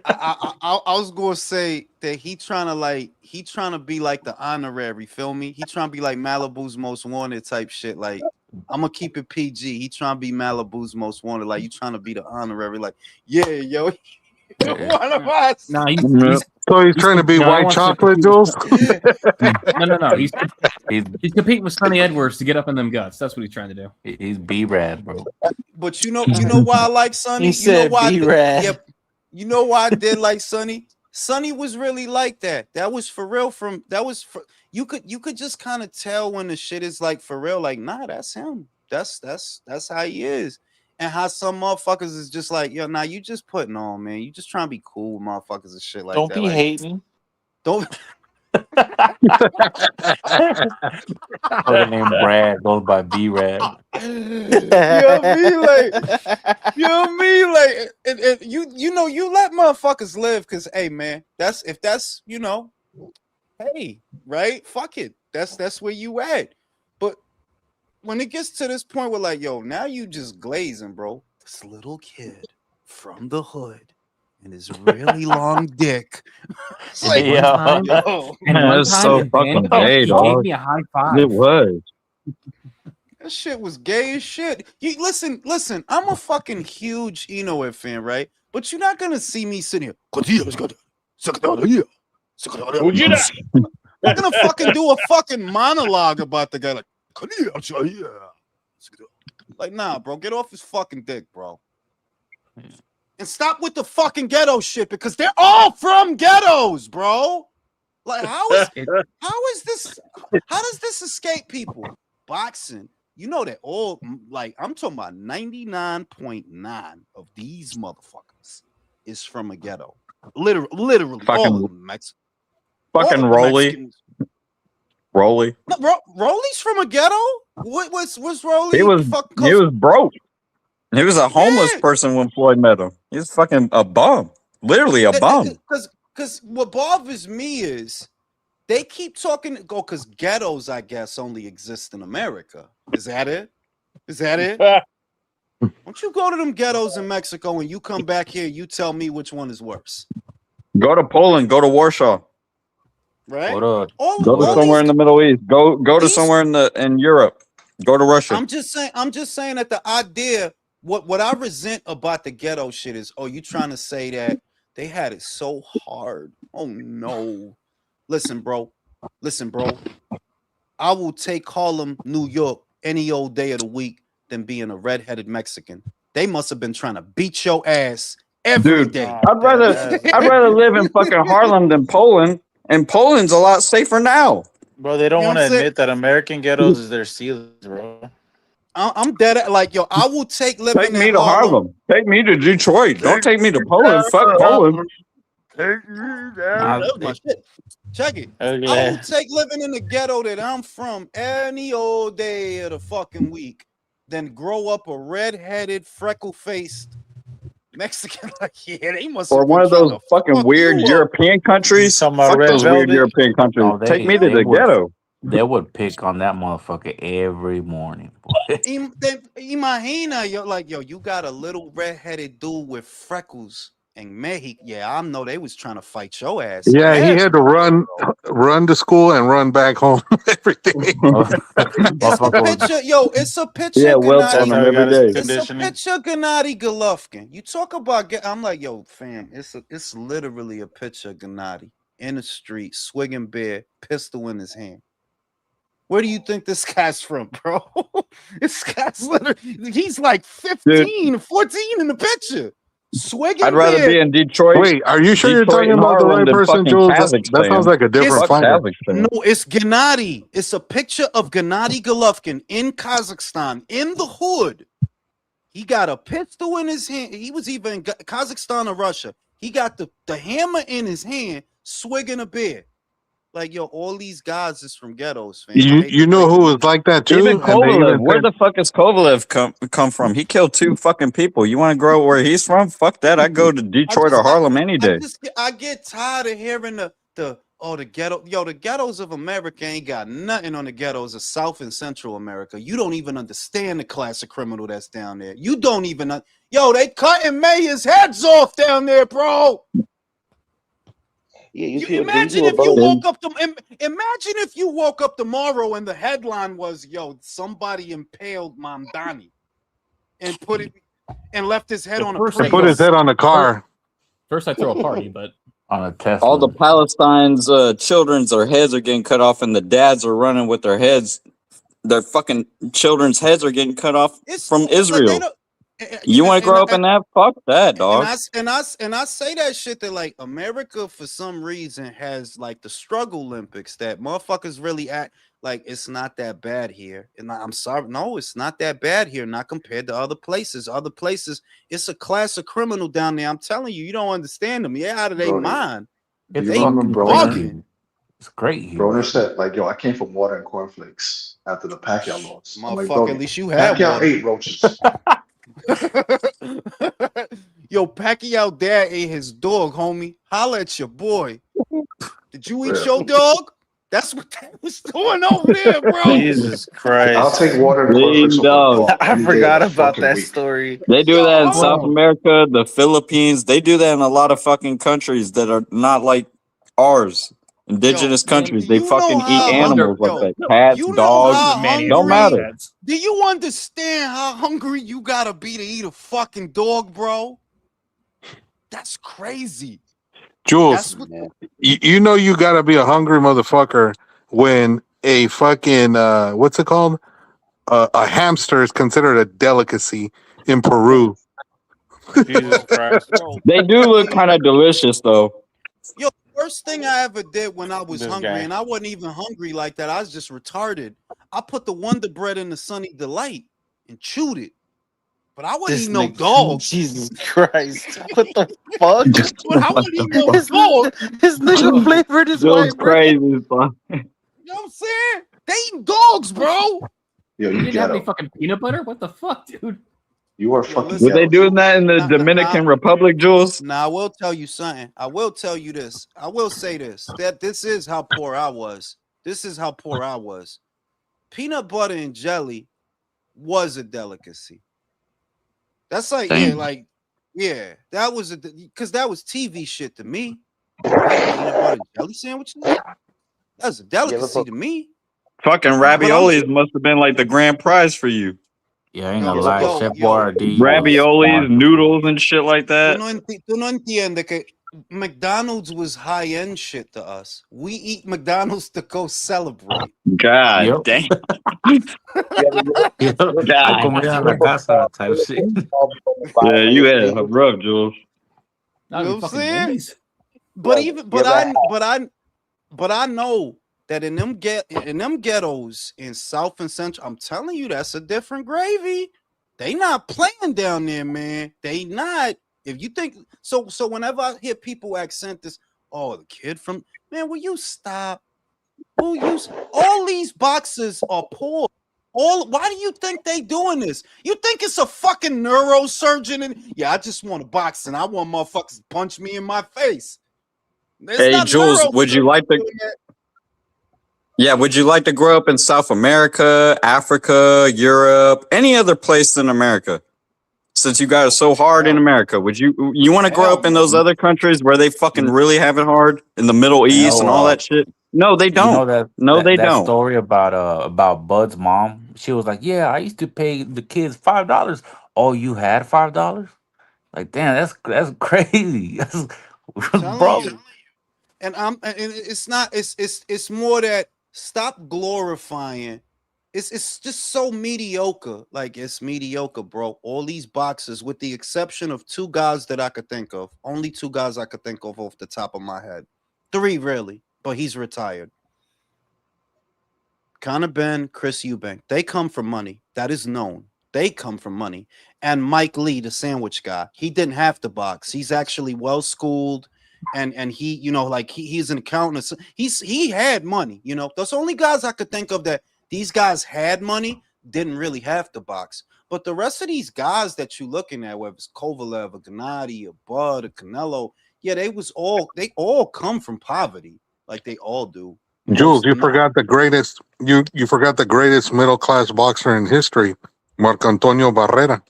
I was gonna say that he trying to be like the honorary, feel me? He trying to be like Malibu's most wanted type shit. Like I'm gonna keep it PG. He trying to be Malibu's most wanted. Like you trying to be the honorary. Like yo, one of us. No, So he's trying to be no, he white wants to chocolate, compete with Jules. no. He's He's competing with Sonny Edwards to get up in them guts. That's what he's trying to do. he's B-Rad, bro. But you know why I like Sonny. He said B-Rad. Yep. You know why I did like Sonny. Sonny was really like that. That was for real. You could just kind of tell when the shit is like for real. Like nah, that's him. That's how he is. And how some motherfuckers is just like, yo, nah, you just putting on, man. You just trying to be cool with motherfuckers and shit like Don't that. be Like, hating. don't. Other name Brad goes by B-Rad. You know what I mean? Like, you know what I mean? Like, and you let motherfuckers live, cause hey, man, if that's hey, right? Fuck it. That's where you at. But when it gets to this point where like, yo, now you just glazing, bro. This little kid from the hood and his really long dick. It's like, One time, yo, and one That's time, so in fucking band camp, gay, he gave dog. me a high five. It was. that shit was gay as shit. You listen. I'm a fucking huge Inoue fan, right? But you're not gonna see me sitting here. I'm gonna fucking do a fucking monologue about the guy, like nah, bro, get off his fucking dick, bro. And stop with the fucking ghetto shit because they're all from ghettos, bro. Like, how is this? How does this escape people? Boxing, you know that all like I'm talking about 99.9 of these motherfuckers is from a ghetto. Literally, Fucking- all of them Mexican. Fucking Rolly. Rolly. No, Rolly's from a ghetto. What's Rolly? He was broke. He was a homeless Yeah. person when Floyd met him. He was fucking a bum. Literally a bum. Because what bothers me is they keep talking because ghettos, I guess, only exist in America. Is that it? Don't you go to them ghettos in Mexico and you come back here, you tell me which one is worse. Go to Poland. Go to Warsaw. Right? Go to Go to somewhere in the Middle East. Go to somewhere in Europe. Go to Russia. I'm just saying that the idea, what I resent about the ghetto shit is, oh, you trying to say that they had it so hard. Oh no. Listen, bro. I will take Harlem, New York, any old day of the week than being a redheaded Mexican. They must have been trying to beat your ass every day. I'd rather live in fucking Harlem than Poland, and Poland's a lot safer now. Bro, they don't want to admit that American ghettos is their ceilings, bro. I'm dead at like, yo, I will take living Take me in to Harlem. Take me to Detroit. Don't take me to Poland. Fuck Poland. Take me down. That was my shit. Check it. Okay. I will take living in the ghetto that I'm from any old day of the fucking week than grow up a red-headed, freckle-faced Mexican. Like, yeah, they must. Or one of those fucking weird European countries. Fuck those weird European countries. No, Take me to the ghetto. They would pick on that motherfucker every morning. Imagina, yo, you got a little red-headed dude with freckles and Mexico. Yeah, I know they was trying to fight your ass. Yeah, he had to run to school and run back home every day. It's a picture. Yeah, well done him every day. It's a picture of Gennady Golovkin. You talk about, I'm like, yo, fam, it's literally a picture of Gennady in the street, swigging beer, pistol in his hand. Where do you think this guy's from, bro? This guy's literally, he's like 15, 14 in the picture. Swigging I'd rather be in Detroit. Wait, are you sure you're talking about the right person, Jules? That sounds like a different fighter. No, it's Gennady. It's a picture of Gennady Golovkin in Kazakhstan, in the hood. He got a pistol in his hand. He was either in Kazakhstan or Russia. He got the hammer in his hand, swigging a beer. Like, yo, all these guys is from ghettos, fam. I hate You to know break who it was to like that Even too, and they Kovalev, even where said, the fuck is Kovalev come from? He killed 2 fucking people. You want to grow where he's from? Fuck that. I go to Detroit or Harlem any day. I get tired of hearing the ghetto. Yo, the ghettos of America ain't got nothing on the ghettos of South and Central America. You don't even understand the class of criminal that's down there. You don't even. Yo, they cutting mayors' heads off down there, bro. Yeah, You see imagine what if you brother. woke up imagine if you woke up tomorrow and the headline was, yo, somebody impaled Mamdani and put it and left his head on a First I and put go- his Prius. head on the car. First, I throw a party, but On a Tesla. All the Palestine's children's their heads are getting cut off, and the dads are running with their heads. Their fucking children's heads are getting cut off from Like they Israel. don't. You want to grow up in that? Fuck that, dog. And I say that shit that like America for some reason has like the struggle Olympics that motherfuckers really act like it's not that bad here. And I'm sorry, no, it's not that bad here, not compared to other places. Other places, it's a class of criminal down there. I'm telling you, you don't understand them. You're out of their Brody, mind. do you It's They fucking remember great Broner? here. It's great here. Broner said, like, yo, I came from water and cornflakes after the Pacquiao loss. I'm like, Motherfucker, Brody, at least you had Pacquiao water. ate roaches. Yo, Pacquiao dad ate his dog, homie. Holla at your boy. Did you eat Real. your dog? That's what that was doing over there, bro. Jesus I'll take Christ. water and cornflakes Lean over dog. dog I any day of forgot the about fucking that week. story. They do Yo, that in hold South on. America, the Philippines. They do that in a lot of fucking countries that are not like ours. Indigenous Yo, countries. do They you know fucking eat how animals like yo, that. Cats, you know dogs. how mayonnaise Don't hungry matter. cats. do you understand how hungry you gotta be to eat a fucking dog, bro? That's crazy. Jules, That's what you know you gotta be a hungry motherfucker when a fucking what's it called? A hamster is considered a delicacy in Peru. Jesus Christ. bro. They do look kind of delicious though. Yo, first thing I ever did when I was This hungry, guy. and I wasn't even hungry like that, I was just retarded. I put the Wonder Bread in the Sunny Delight and chewed it. But I wasn't This eating no nigga. dog. Jesus Christ. What the fuck? But I wasn't eating no dog. This nigga flavored his Those white bread. crazy. Son. You know what I'm saying? They eating dogs, bro. Yo, You you didn't have any ghetto. fucking peanut butter? What the fuck, dude? You are Yo, fucking listen. Were they ghetto. doing that in the Nah, Dominican Republic, Jules? Now I will tell you something. I will tell you this. I will say this. That this is how poor I was. This is how poor I was. Peanut butter and jelly was a delicacy. That's like, yeah, Damn. like, yeah, that was because that was TV shit to me. Peanut butter and jelly sandwiches. That's a delicacy to me. Fucking raviolis must have been like the grand prize for you. Yeah, I ain't Yo, gonna lie. yo, Chef yo. Boyardee was Raviolis, smart. noodles, and shit like that. Tú no entiendes que McDonald's was high end shit to us. We eat McDonald's to go celebrate. God Yep. damn. Yep. Hay God. comida en la casa type shit. Yeah, you had it rough, Jules. Not You know even what I'm fucking saying? Wendy's. But even but I know that in them ghettos in South and Central, I'm telling you, that's a different gravy. They not playing down there, man. They not. If you think so, whenever I hear people accent this, oh, the kid from man, will you stop? All these boxes are poor. Why do you think they doing this? You think it's a fucking neurosurgeon? And yeah, I just want a box and I want motherfuckers to punch me in my face. There's Hey, not Jules, would you like to? Yeah, would you like to grow up in South America, Africa, Europe, any other place in America? Since you got it so hard in America, would you want to grow up in those other countries where they fucking really have it hard in the Middle East and all that shit? No, they You know don't. No, they that don't. story about Bud's mom? She was like, "Yeah, I used to pay the kids $5. Oh, you had $5? Like, damn, that's crazy. That's, bro." You. And it's not. It's more that stop glorifying. It's just so mediocre. Like it's mediocre, bro. All these boxes, with the exception of 2 guys that I could think of. Only 2 guys I could think of off the top of my head. 3 really, but he's retired. Connor Ben, Chris Eubank. They come from money. That is known. They come from money. And Mike Lee, the sandwich guy, he didn't have to box. He's actually well schooled. and he, you know, like he's an accountant. So he had money, you know. Those only guys I could think of that these guys had money, didn't really have to box. But the rest of these guys that you're looking at, whether it's Kovalev, a Gennady, a Bud, a Canelo, yeah, they all come from poverty, like they all do. Jules, you Most, forgot the greatest. You forgot the greatest middle class boxer in history, Marco Antonio Barrera.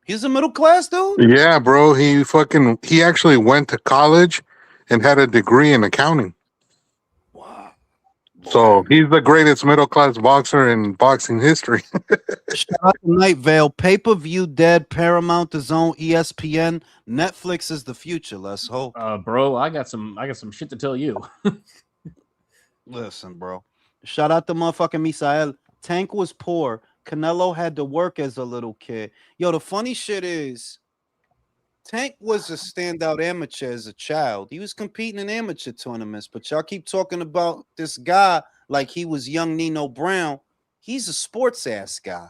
he's a middle class dude. Yeah, bro. He actually went to college and had a degree in accounting. Wow. So he's the greatest middle class boxer in boxing history. Shout out to Night Vale. Pay-per-view dead. Paramount, The Zone, ESPN. Netflix is the future. Let's hope. Bro, I got some shit to tell you. Listen, bro. Shout out to motherfucking Misael. Tank was poor. Canelo had to work as a little kid. Yo, the funny shit is, Tank was a standout amateur as a child. He was competing in amateur tournaments, but y'all keep talking about this guy like he was young Nino Brown. He's a sports ass guy.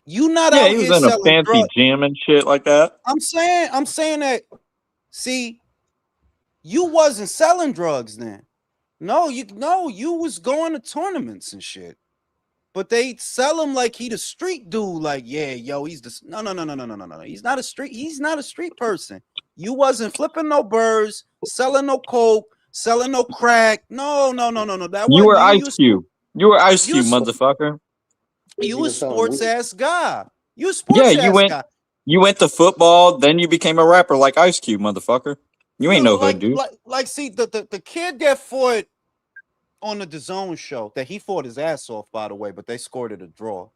You not Yeah, out he was here in a selling fancy drugs. gym and shit like that. I'm saying that. See, you wasn't selling drugs then. No, you was going to tournaments and shit. But they sell him like he the street dude. Like, yeah, yo, he's the no. He's not a street person. You wasn't flipping no birds, selling no coke, selling no crack. No. That You wasn't were you. Ice Cube. You were Ice Cube, You motherfucker. you a sports ass guy. You a Yeah, sports ass guy. you went to football, then you became a rapper like Ice Cube, motherfucker. You ain't You no hood dude. see the kid that fought on the DAZN show, that he fought his ass off, by the way, but they scored it a draw.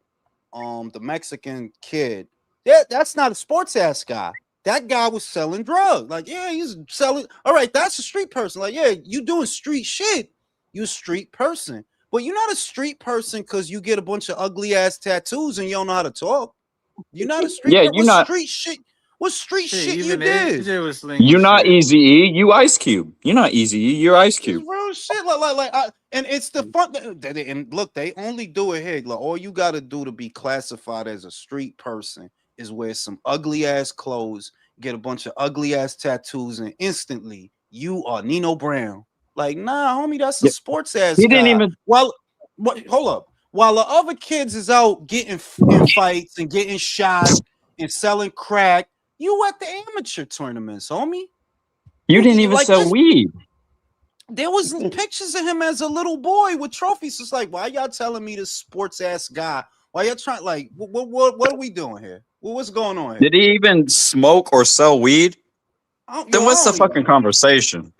The Mexican kid, that's not a sports ass guy. That guy was selling drugs. Like, yeah, he's selling. All right, that's a street person. Like, yeah, you doing street shit. You a street person, but you're not a street person because you get a bunch of ugly ass tattoos and you don't know how to talk. You're not a street. Yeah, What street shit? What street shit you did? AJ was slinging you're not shit. Easy E. You Ice Cube. You're not Easy E. You're Ice It's Cube. real shit. And it's the fun. And look, they only do it here. Like, all you got to do to be classified as a street person is wear some ugly ass clothes, get a bunch of ugly ass tattoos, and instantly you are Nino Brown. Like, nah, homie, that's a sports ass He guy. didn't even. Hold up. While the other kids is out getting in fights and getting shot and selling crack, you at the amateur tournaments, homie. You didn't even like sell this- weed. There was pictures of him as a little boy with trophies. It's like, why y'all telling me this sports ass guy? Why y'all trying? Like, what are we doing here? What's going on here? Did he even smoke or sell weed? Then what's the fucking conversation?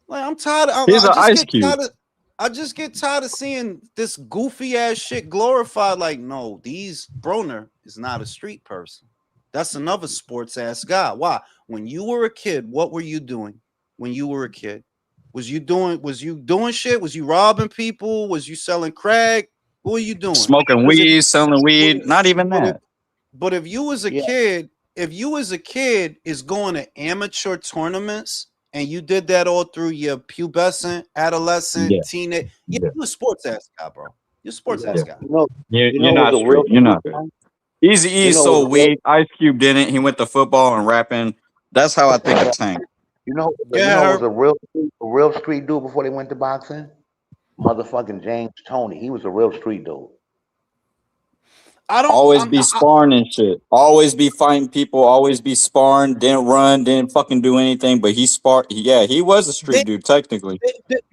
Like, I'm tired. He's an Ice Cube. I just get tired of seeing this goofy ass shit glorified. Like, no, Broner is not a street person. That's another sports ass guy. Why? When you were a kid, what were you doing? When you were a kid, was you doing shit? Was you robbing people? Was you selling crack? What were you doing? Smoking weed, selling weed, not even that. But if you was a kid, is going to amateur tournaments and you did that all through your pubescent, adolescent, teenage, you're a sports ass guy, bro. You're a sports ass guy. You're not street. You're not. Easy E sold weed. Ice Cube didn't. He went to football and rapping. That's how I think of Tank. You know was a real street dude before they went to boxing? Motherfucking James Toney. He was a real street dude. Always be sparring and shit. Always be fighting people. Always be sparring. Didn't run. Didn't fucking do anything. But he sparred. Yeah, he was a street dude technically.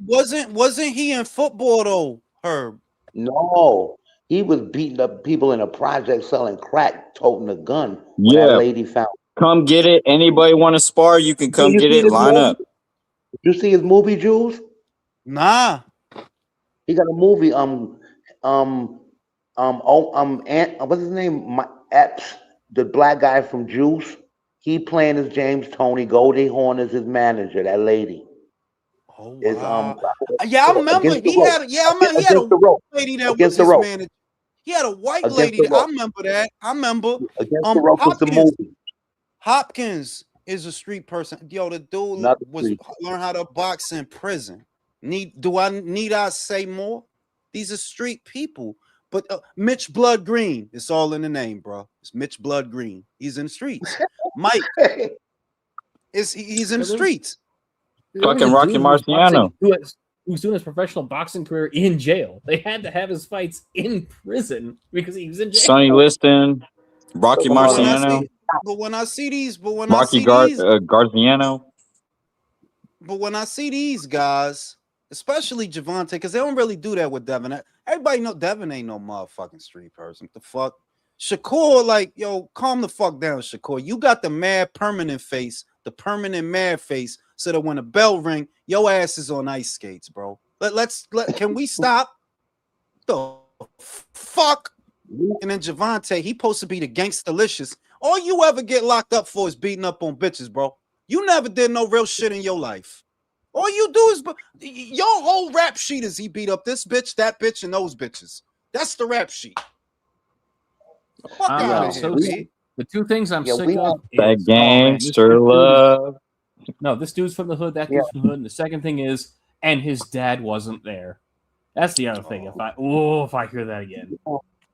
Wasn't he in football though, Herb? No, he was beating up people in a project selling crack, toting a gun. When that lady found. Come get it. Anybody want to spar? You can come get it. Line up. Did you see his movie, Jules? Nah. He got a movie. What's his name? Epps, the black guy from Juice. He playing as James Toney. Goldie Hawn is his manager. That lady. Oh wow. I remember he had a white lady that was his manager. He had a white lady. I remember that. I remember. Against the Rope was the movie. Hopkins is a street person. Yo, the dude learn how to box in prison. Need I say more? These are street people. But Mitch Blood Green, it's all in the name, bro. It's Mitch Blood Green. He's in the streets. Mike. He's in the streets. There was Fucking a Rocky dude who was boxing, Marciano. who was doing his professional boxing career in jail. They had to have his fights in prison because he was in jail. Sonny Liston. Rocky But when I Marciano. see, but when I see these, Garziano. but when I see these guys, especially Javante, because they don't really do that with Devin. Everybody know Devin ain't no motherfucking street person. What the fuck? Shakur, like, yo, calm the fuck down, Shakur. You got the mad permanent face, the permanent mad face, so that when the bell ring, your ass is on ice skates, bro. Can we stop? The fuck? And then Javante, he supposed to be the gangsta-licious. All you ever get locked up for is beating up on bitches, bro. You never did no real shit in your life. All you do is your whole rap sheet is he beat up this bitch, that bitch, and those bitches. That's the rap sheet. Fuck out of here, B. The two things I'm sick of that is gangster love. No, this dude's from the hood, that dude's from the hood. And the second thing is, and his dad wasn't there. That's the other thing. If I hear that again.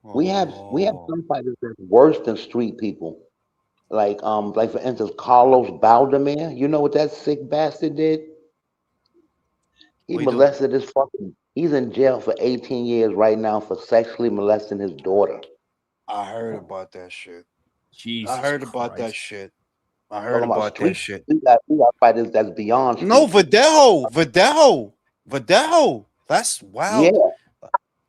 We have some fighters that's worse than street people. Like for instance, Carlos Baldomir. You know what that sick bastard did? He molested his fucking. He's in jail for 18 years right now for sexually molesting his daughter. I heard about that shit. Jesus I heard about that shit. I heard about that shit. We got fighters that's beyond. No, Verdejo. That's wild. Yeah.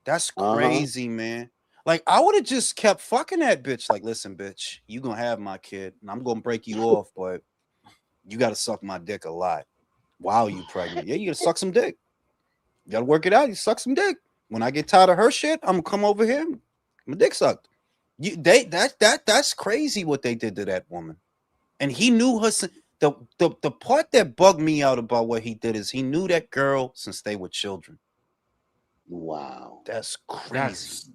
That's crazy, man. Like, I would have just kept fucking that bitch. Like, listen, bitch, you gonna have my kid, and I'm gonna break you off, but you gotta suck my dick a lot while you pregnant. Yeah, you gotta suck some dick. You gotta work it out. You suck some dick. When I get tired of her shit, I'm gonna come over here. My dick sucked. That's crazy what they did to that woman. And he knew her. The part that bugged me out about what he did is he knew that girl since they were children. Wow, that's crazy.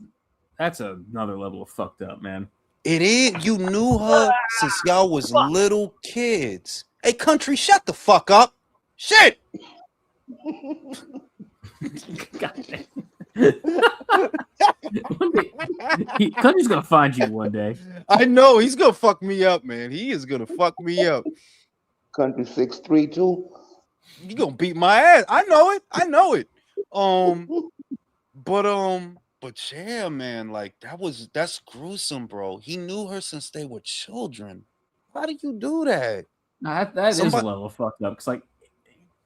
That's another level of fucked up, man. It is. You knew her since y'all was little kids. Hey, country, shut the fuck up. Shit. God Country's gonna find you one day. I know he's gonna fuck me up, man. He is gonna fuck me up. Country 6'3" too. You gonna beat my ass? I know it. But yeah, man, like that's gruesome, bro. He knew her since they were children. How do you do that? Nah, that is a level of fucked up. Cause like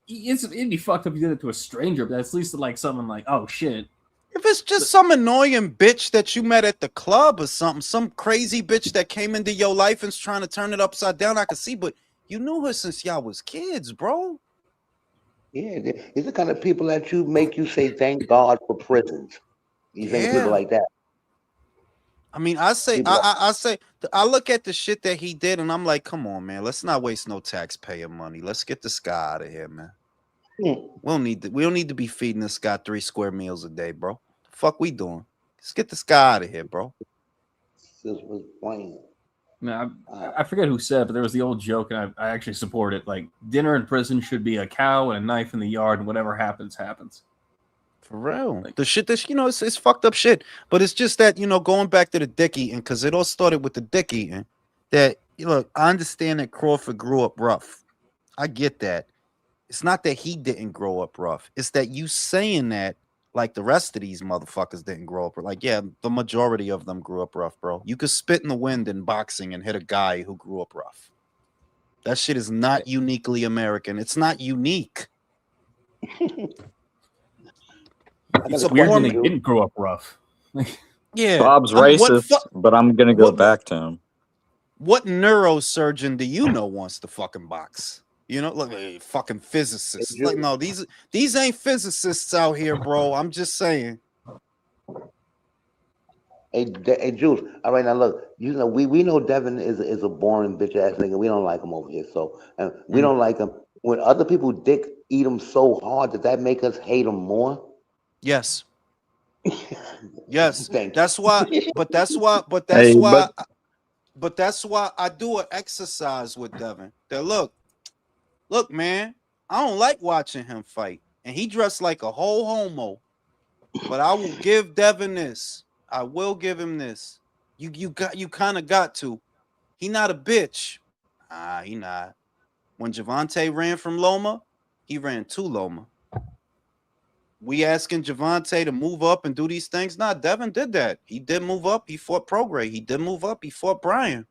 it'd be fucked up if you did it to a stranger, but at least like someone like, oh shit. If it's just some annoying bitch that you met at the club or something, some crazy bitch that came into your life and's trying to turn it upside down, I can see, but you knew her since y'all was kids, bro. Yeah, these are the kind of people that make you say thank God for prisons. You think people like that? I mean, I look at the shit that he did and I'm like, come on, man, let's not waste no taxpayer money. Let's get this guy out of here, man. We don't need to be feeding this guy 3 square meals a day, bro. The fuck we doing? Let's get this guy out of here, bro. This was plain. No, I forget who said, but there was the old joke, and I actually support it. Like, dinner in prison should be a cow and a knife in the yard, and whatever happens, happens. For real. Like, the shit that, it's fucked up shit. But it's just that, going back to the dick eating, because it all started with the dick eating, that, look, I understand that Crawford grew up rough. I get that. It's not that he didn't grow up rough. It's that you saying that like the rest of these motherfuckers didn't grow up. Like, yeah, the majority of them grew up rough, bro. You could spit in the wind in boxing and hit a guy who grew up rough. That shit is not uniquely American. It's not unique. It's weird that he didn't grow up rough. Yeah. Bob's racist, but I'm going to go back to him. What neurosurgeon do you know wants to fucking box? Look, fucking physicists. Like, no, these ain't physicists out here, bro. I'm just saying. Hey, Jules. All right, now look. We know Devin is a boring bitch ass nigga. We don't like him over here. So, and we don't like him. When other people dick eat him so hard, does that make us hate him more? Yes. Yes. That's why. But that's why I do an exercise with Devin. That look, man, I don't like watching him fight. And he dressed like a whole homo. But I will give Devin this. I will give him this. You kind of got to. He not a bitch. He not. When Javante ran from Loma, he ran to Loma. We asking Javante to move up and do these things. Nah, Devin did that. He did move up. He fought Prograde. He did move up. He fought Brian.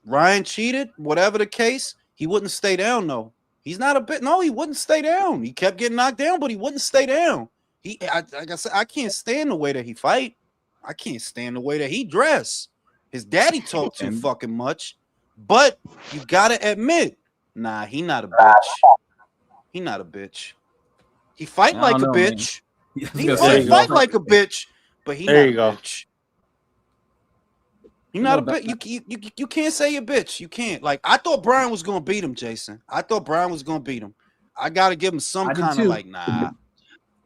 Ryan cheated. Whatever the case, he wouldn't stay down though. He's not a bit. No, he wouldn't stay down. He kept getting knocked down, but he wouldn't stay down. Like I said, I can't stand the way that he fight. I can't stand the way that he dress. His daddy talked too fucking much. But you gotta admit, nah, he not a bitch. He not a bitch. He fight like a bitch. He fight like a bitch, but he not a bitch. You're not a bitch. You can't say a bitch. You can't. Like, I thought Brian was gonna beat him, Jason. I thought Brian was gonna beat him. I gotta give him some kind of like, nah.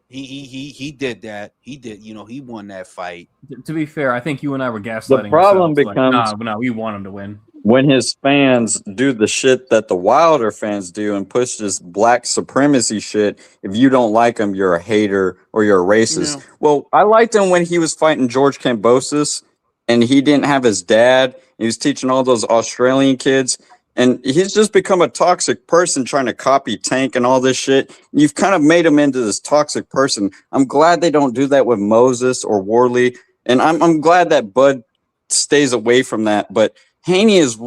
He did that. He did. You know, he won that fight. To be fair, I think you and I were gaslighting. The problem becomes like, nah, we want him to win. When his fans do the shit that the Wilder fans do and push this black supremacy shit. If you don't like him, you're a hater or you're a racist. Yeah. Well, I liked him when he was fighting George Kambosos and he didn't have his dad. He was teaching all those Australian kids. And he's just become a toxic person trying to copy Tank and all this shit. You've kind of made him into this toxic person. I'm glad they don't do that with Moses or Worley. And I'm glad that Bud stays away from that. But Haney is,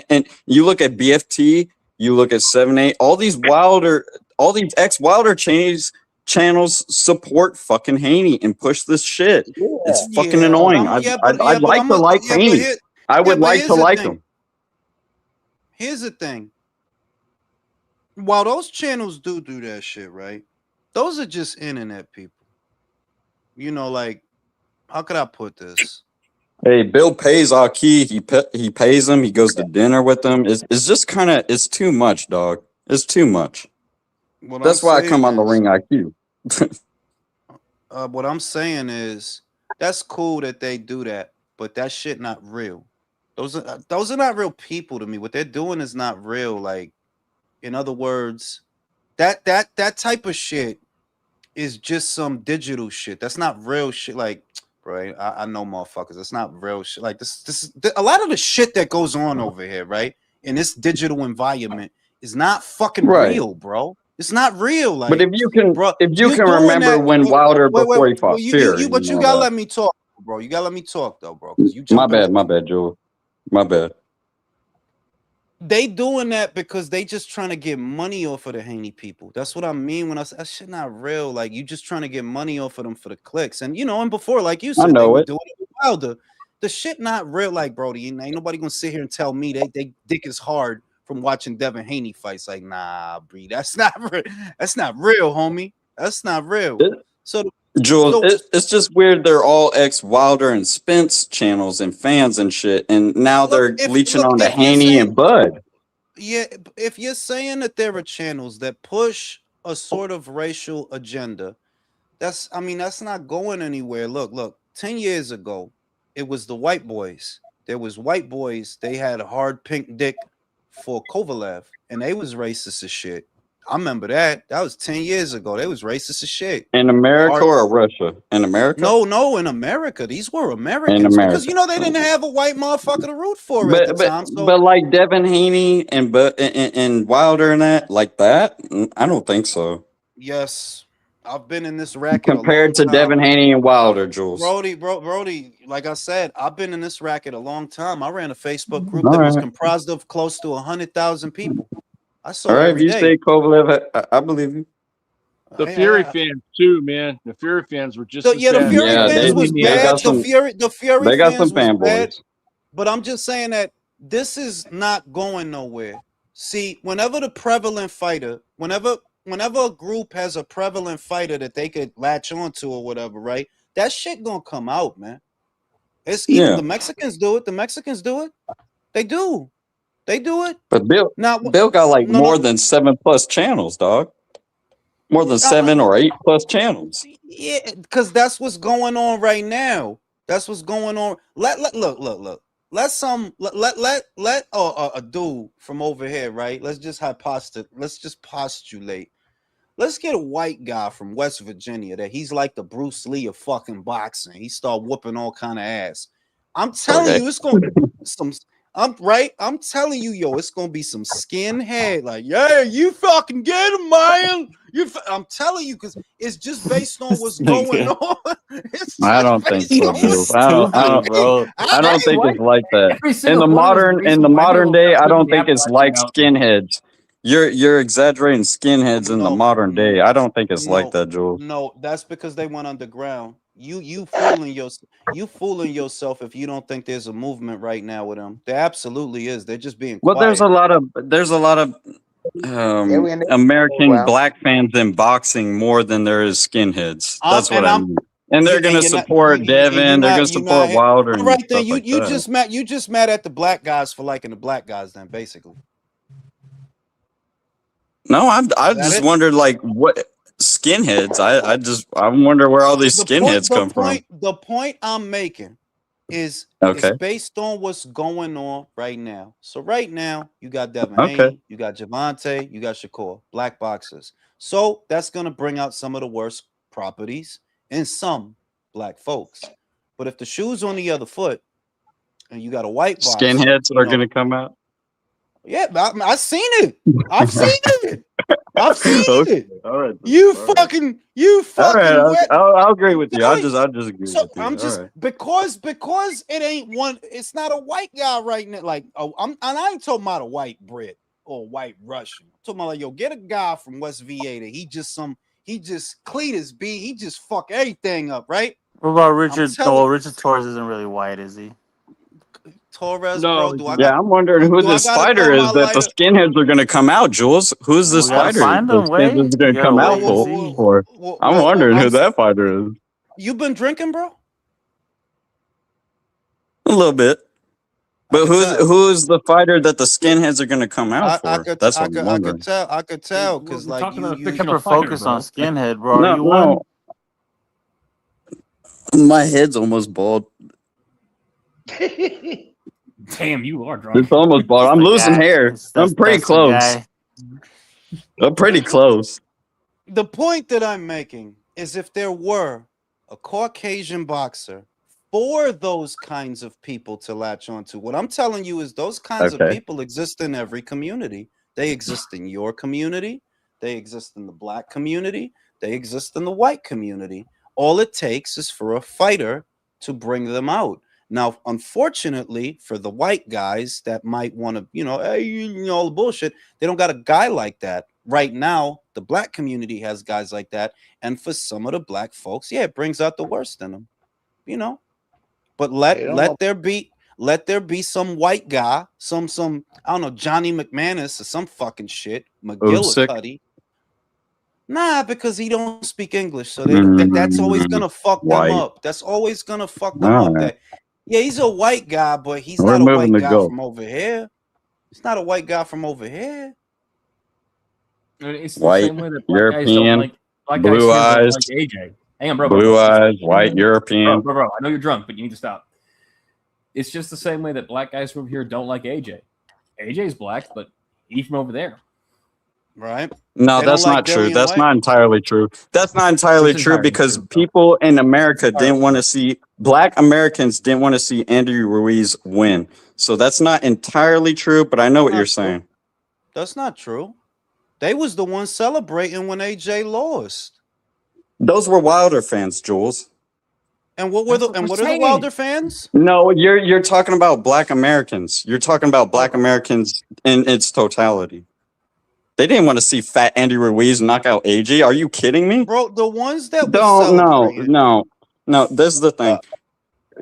and you look at BFT, you look at 7-8, all these ex-Wilder channels support fucking Haney and push this shit. Yeah. It's fucking annoying. I'd like to like Haney. I would like to like him. Here's the thing. While those channels do that shit, right? Those are just internet people. You know, like, how could I put this? Hey, Bill pays Aki. He pays him. He goes to dinner with them. It's just kind of, it's too much, dog. It's too much. That's why I come on the ring IQ. What I'm saying is, that's cool that they do that, but that shit not real. Those are not real people to me. What they're doing is not real. Like, in other words, that type of shit is just some digital shit. That's not real shit. Like, right? I know motherfuckers. It's not real shit. Like this a lot of the shit that goes on over here, right? In this digital environment is not fucking real, bro. It's not real. Like, but if you can remember when Wilder before he fought Fear, but you gotta let me talk, bro. You gotta let me talk though, bro. You my bad, Joel. My bad. They doing that because they just trying to get money off of the Haney people. That's what I mean when I say that shit not real. Like, you just trying to get money off of them for the clicks. And, you know, and before, like you said, they were doing it with Wilder. The shit not real. Like, Brody, ain't nobody gonna sit here and tell me they dick is hard from watching Devin Haney fights. Like, nah, Bree, that's not real. That's not real, homie. That's not real. Jules, it's just weird. They're all ex-Wilder and Spence channels and fans and shit, and now they're leeching on to Haney and Bud. Yeah, if you're saying that there are channels that push a sort of racial agenda, that's not going anywhere. Look, 10 years ago, it was the white boys. There was white boys. They had a hard pink dick for Kovalev, and they was racist as shit. I remember that. That was 10 years ago. They was racist as shit. In America or Russia? In America? No, in America. These were Americans. Because, you know, they didn't have a white motherfucker to root for at the time. So. But like Devin Haney and Wilder and that, like that? I don't think so. Yes. I've been in this racket compared to Devin Haney and Wilder, Jules. Brody, like I said, I've been in this racket a long time. I ran a Facebook group that was comprised of close to 100,000 people. I saw. All right, if you say Kovalev, I believe you. The Fury fans too, man. The Fury fans were just the Fury fans was bad. The Fury they got fans some fanboys. But I'm just saying that this is not going nowhere. See, whenever the prevalent fighter, whenever a group has a prevalent fighter that they could latch onto or whatever, right? That shit gonna come out, man. It's even the Mexicans do it. The Mexicans do it. They do. They do it. But Bill got like more than 7+ channels, dog. More than 7 or 8+ channels. Yeah, because that's what's going on right now. That's what's going on. Look. Let a dude from over here, right? Let's just postulate. Let's get a white guy from West Virginia that he's like the Bruce Lee of fucking boxing. He start whooping all kind of ass. I'm telling you, it's gonna I'm right. I'm telling you, yo, it's gonna be some skinhead. Like, yeah, you fucking get him, man. I'm telling you, because it's just based on what's going on. It's I just don't think based so, on what's Jules. I don't. I Stupid, don't. hey, bro. I don't think it's like that. Every In single the one of his modern race will white people day, I live in don't the think it's Appalachian like Mountains. skinheads. You're exaggerating skinheads in the modern day. I don't think it's like that, Jules. no. That's because they went underground. You fooling yourself if you don't think there's a movement right now with them. There absolutely is. They're just being Well, there's a quiet. lot of Every and American around. black fans in boxing more than there is skinheads. That's what And I I'm mean. And they're and gonna you're not support Devin. They're gonna you're not support Wilder all and right then. stuff like that. You just mad at the black guys for liking the black guys then basically. No, I Is that just it? wondered like what skinheads. I wonder where all these skinheads come from. The point I'm making is it's Okay, based on what's going on right now. So right now you got Devin okay. Haney, you got Javante, you got Shakur, black boxers. So that's gonna bring out some of the worst properties in some black folks. But if the shoe's on the other foot and you got a white boxer, Skinheads that are gonna come out. yeah, I've seen it. I've seen it. I've seen Okay, it. all right, You all right, all right. fucking wet. I'll agree with you. Telling I'll just agree So with you. I'm All just right. because it ain't one. It's not a white guy right now. Like and I ain't talking about a white Brit or a white Russian. I'm talking about like yo, get a guy from West VA that he just Cletus B. He just fuck everything up, right? What about I'm Richard? No, telling Richard Torres isn't really white, is he? Torres, No, bro. Do I Yeah, got I'm wondering who do I this gotta fighter throw is my that the lighter? skinheads are gonna come out. Jules, who's this We gotta fighter? find The him. skinheads Wait, are you gonna gotta come wait out and for? see. I'm wondering who that fighter is. You been drinking, bro? A little bit. But could tell. who's the fighter that the skinheads are gonna come out for? That's what I'm wondering. I could tell because We're like talking about a you fictional Hyper fighter, focus bro. on skinhead, bro. Are No, you no. one? My head's almost bald. Damn, you are drunk. It's almost bald. That's I'm the losing guy. hair. I'm pretty That's the close. guy. I'm pretty close. the point that I'm making is if there were a Caucasian boxer for those kinds of people to latch onto, what I'm telling you is those kinds of Okay. people exist in every community. They exist in your community. They exist in the black community. They exist in the white community. All it takes is for a fighter to bring them out. Now, unfortunately, for the white guys that might want to, hey, all the bullshit, they don't got a guy like that. Right now, the black community has guys like that. And for some of the black folks, yeah, it brings out the worst in them, But let there be some white guy, some I don't know, Johnny McManus or some fucking shit, McGillicuddy. Nah, because he don't speak English, so that's always gonna fuck them up. That's always gonna fuck them up. Right. Yeah, he's a white guy, but he's We're not a moving white to guy go. from over here. He's not a white guy from over here. It's the White, same way that black guys don't European, like black guys blue here don't eyes, like AJ. Hang on, bro. blue It's eyes, the same white, way- European. Bro, I know you're drunk, but you need to stop. It's just the same way that black guys from here don't like AJ. AJ's black, but he's from over there. Right? No, They that's don't like not true. Dillian That's White. not entirely true. That's not entirely It's true entirely because true, bro. people in America didn't want to see black Americans didn't want to see Andy Ruiz win. So that's not entirely true, but I know what Not you're true. saying. That's not true. They was the ones celebrating when AJ lost. Those were Wilder fans, Jules. And what were That's what what we're are the saying. Wilder fans? No, you're talking about black Americans. You're talking about black Americans in its totality. They didn't want to see fat Andy Ruiz knock out AJ. Are you kidding me? Bro, the ones that was Don't celebrating. no. This is the thing.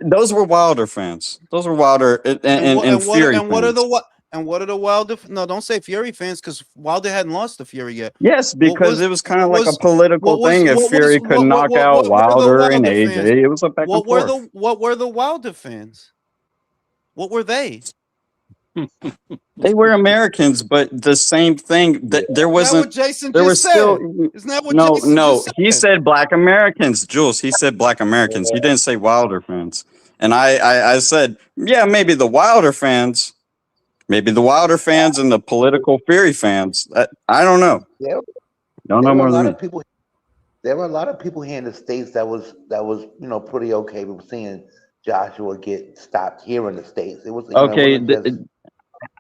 Those were Wilder fans. Those were Wilder and Fury what are fans. what are the Wilder? No, don't say Fury fans because Wilder hadn't lost to Fury yet. Yes, because it was kind of like a political what was- thing. If what was- Fury could what- knock what- out what were the Wilder and Wilder AJ, fans? it was a back and forth. What were the Wilder fans? What were they? They were Americans, but the same thing. That there Isn't that wasn't. what Jason There just was said? still Isn't that what no. Jason just said? He said black Americans, Jules. He said black Americans. He didn't say Wilder fans. And I said, yeah, maybe the Wilder fans, and the political Fury fans. I don't know. There, Don't there know were more a lot than of me. people. There were a lot of people here in the states that was pretty okay with seeing Joshua get stopped here in the States. It was, it Okay, wasn't just.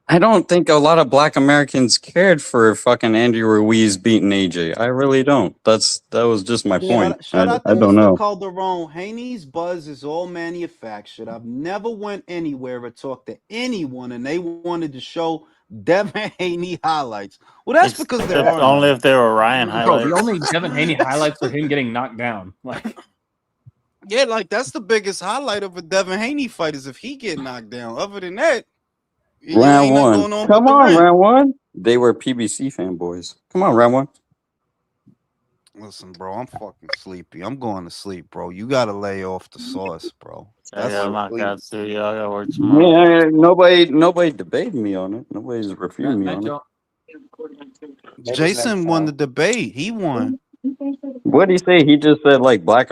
I don't think a lot of Black Americans cared for fucking Andy Ruiz beating AJ. I really don't. That was just my point. Shout out to I don't Mr. know. Calderon. Haney's buzz is all manufactured. I've never went anywhere or talked to anyone and they wanted to show Devin Haney highlights. Well, that's because there are only none. if they were Ryan Bro, highlights. the only Devin Haney highlights are him getting knocked down. Like, Yeah, like that's the biggest highlight of a Devin Haney fight is if he get knocked down. Other than that, Round ain't nothing one. going on Come but the on, ring. round one. They were PBC fanboys. Come on, round one. Listen, bro, I'm fucking sleepy. I'm going to sleep, bro. You gotta lay off the sauce, bro. That's I'm your not sleep. got to. Y'all got to work tomorrow. Yeah, nobody debated me on it. Nobody's refuting me on it. Jason won the debate. He won. What did he say? He just said like Black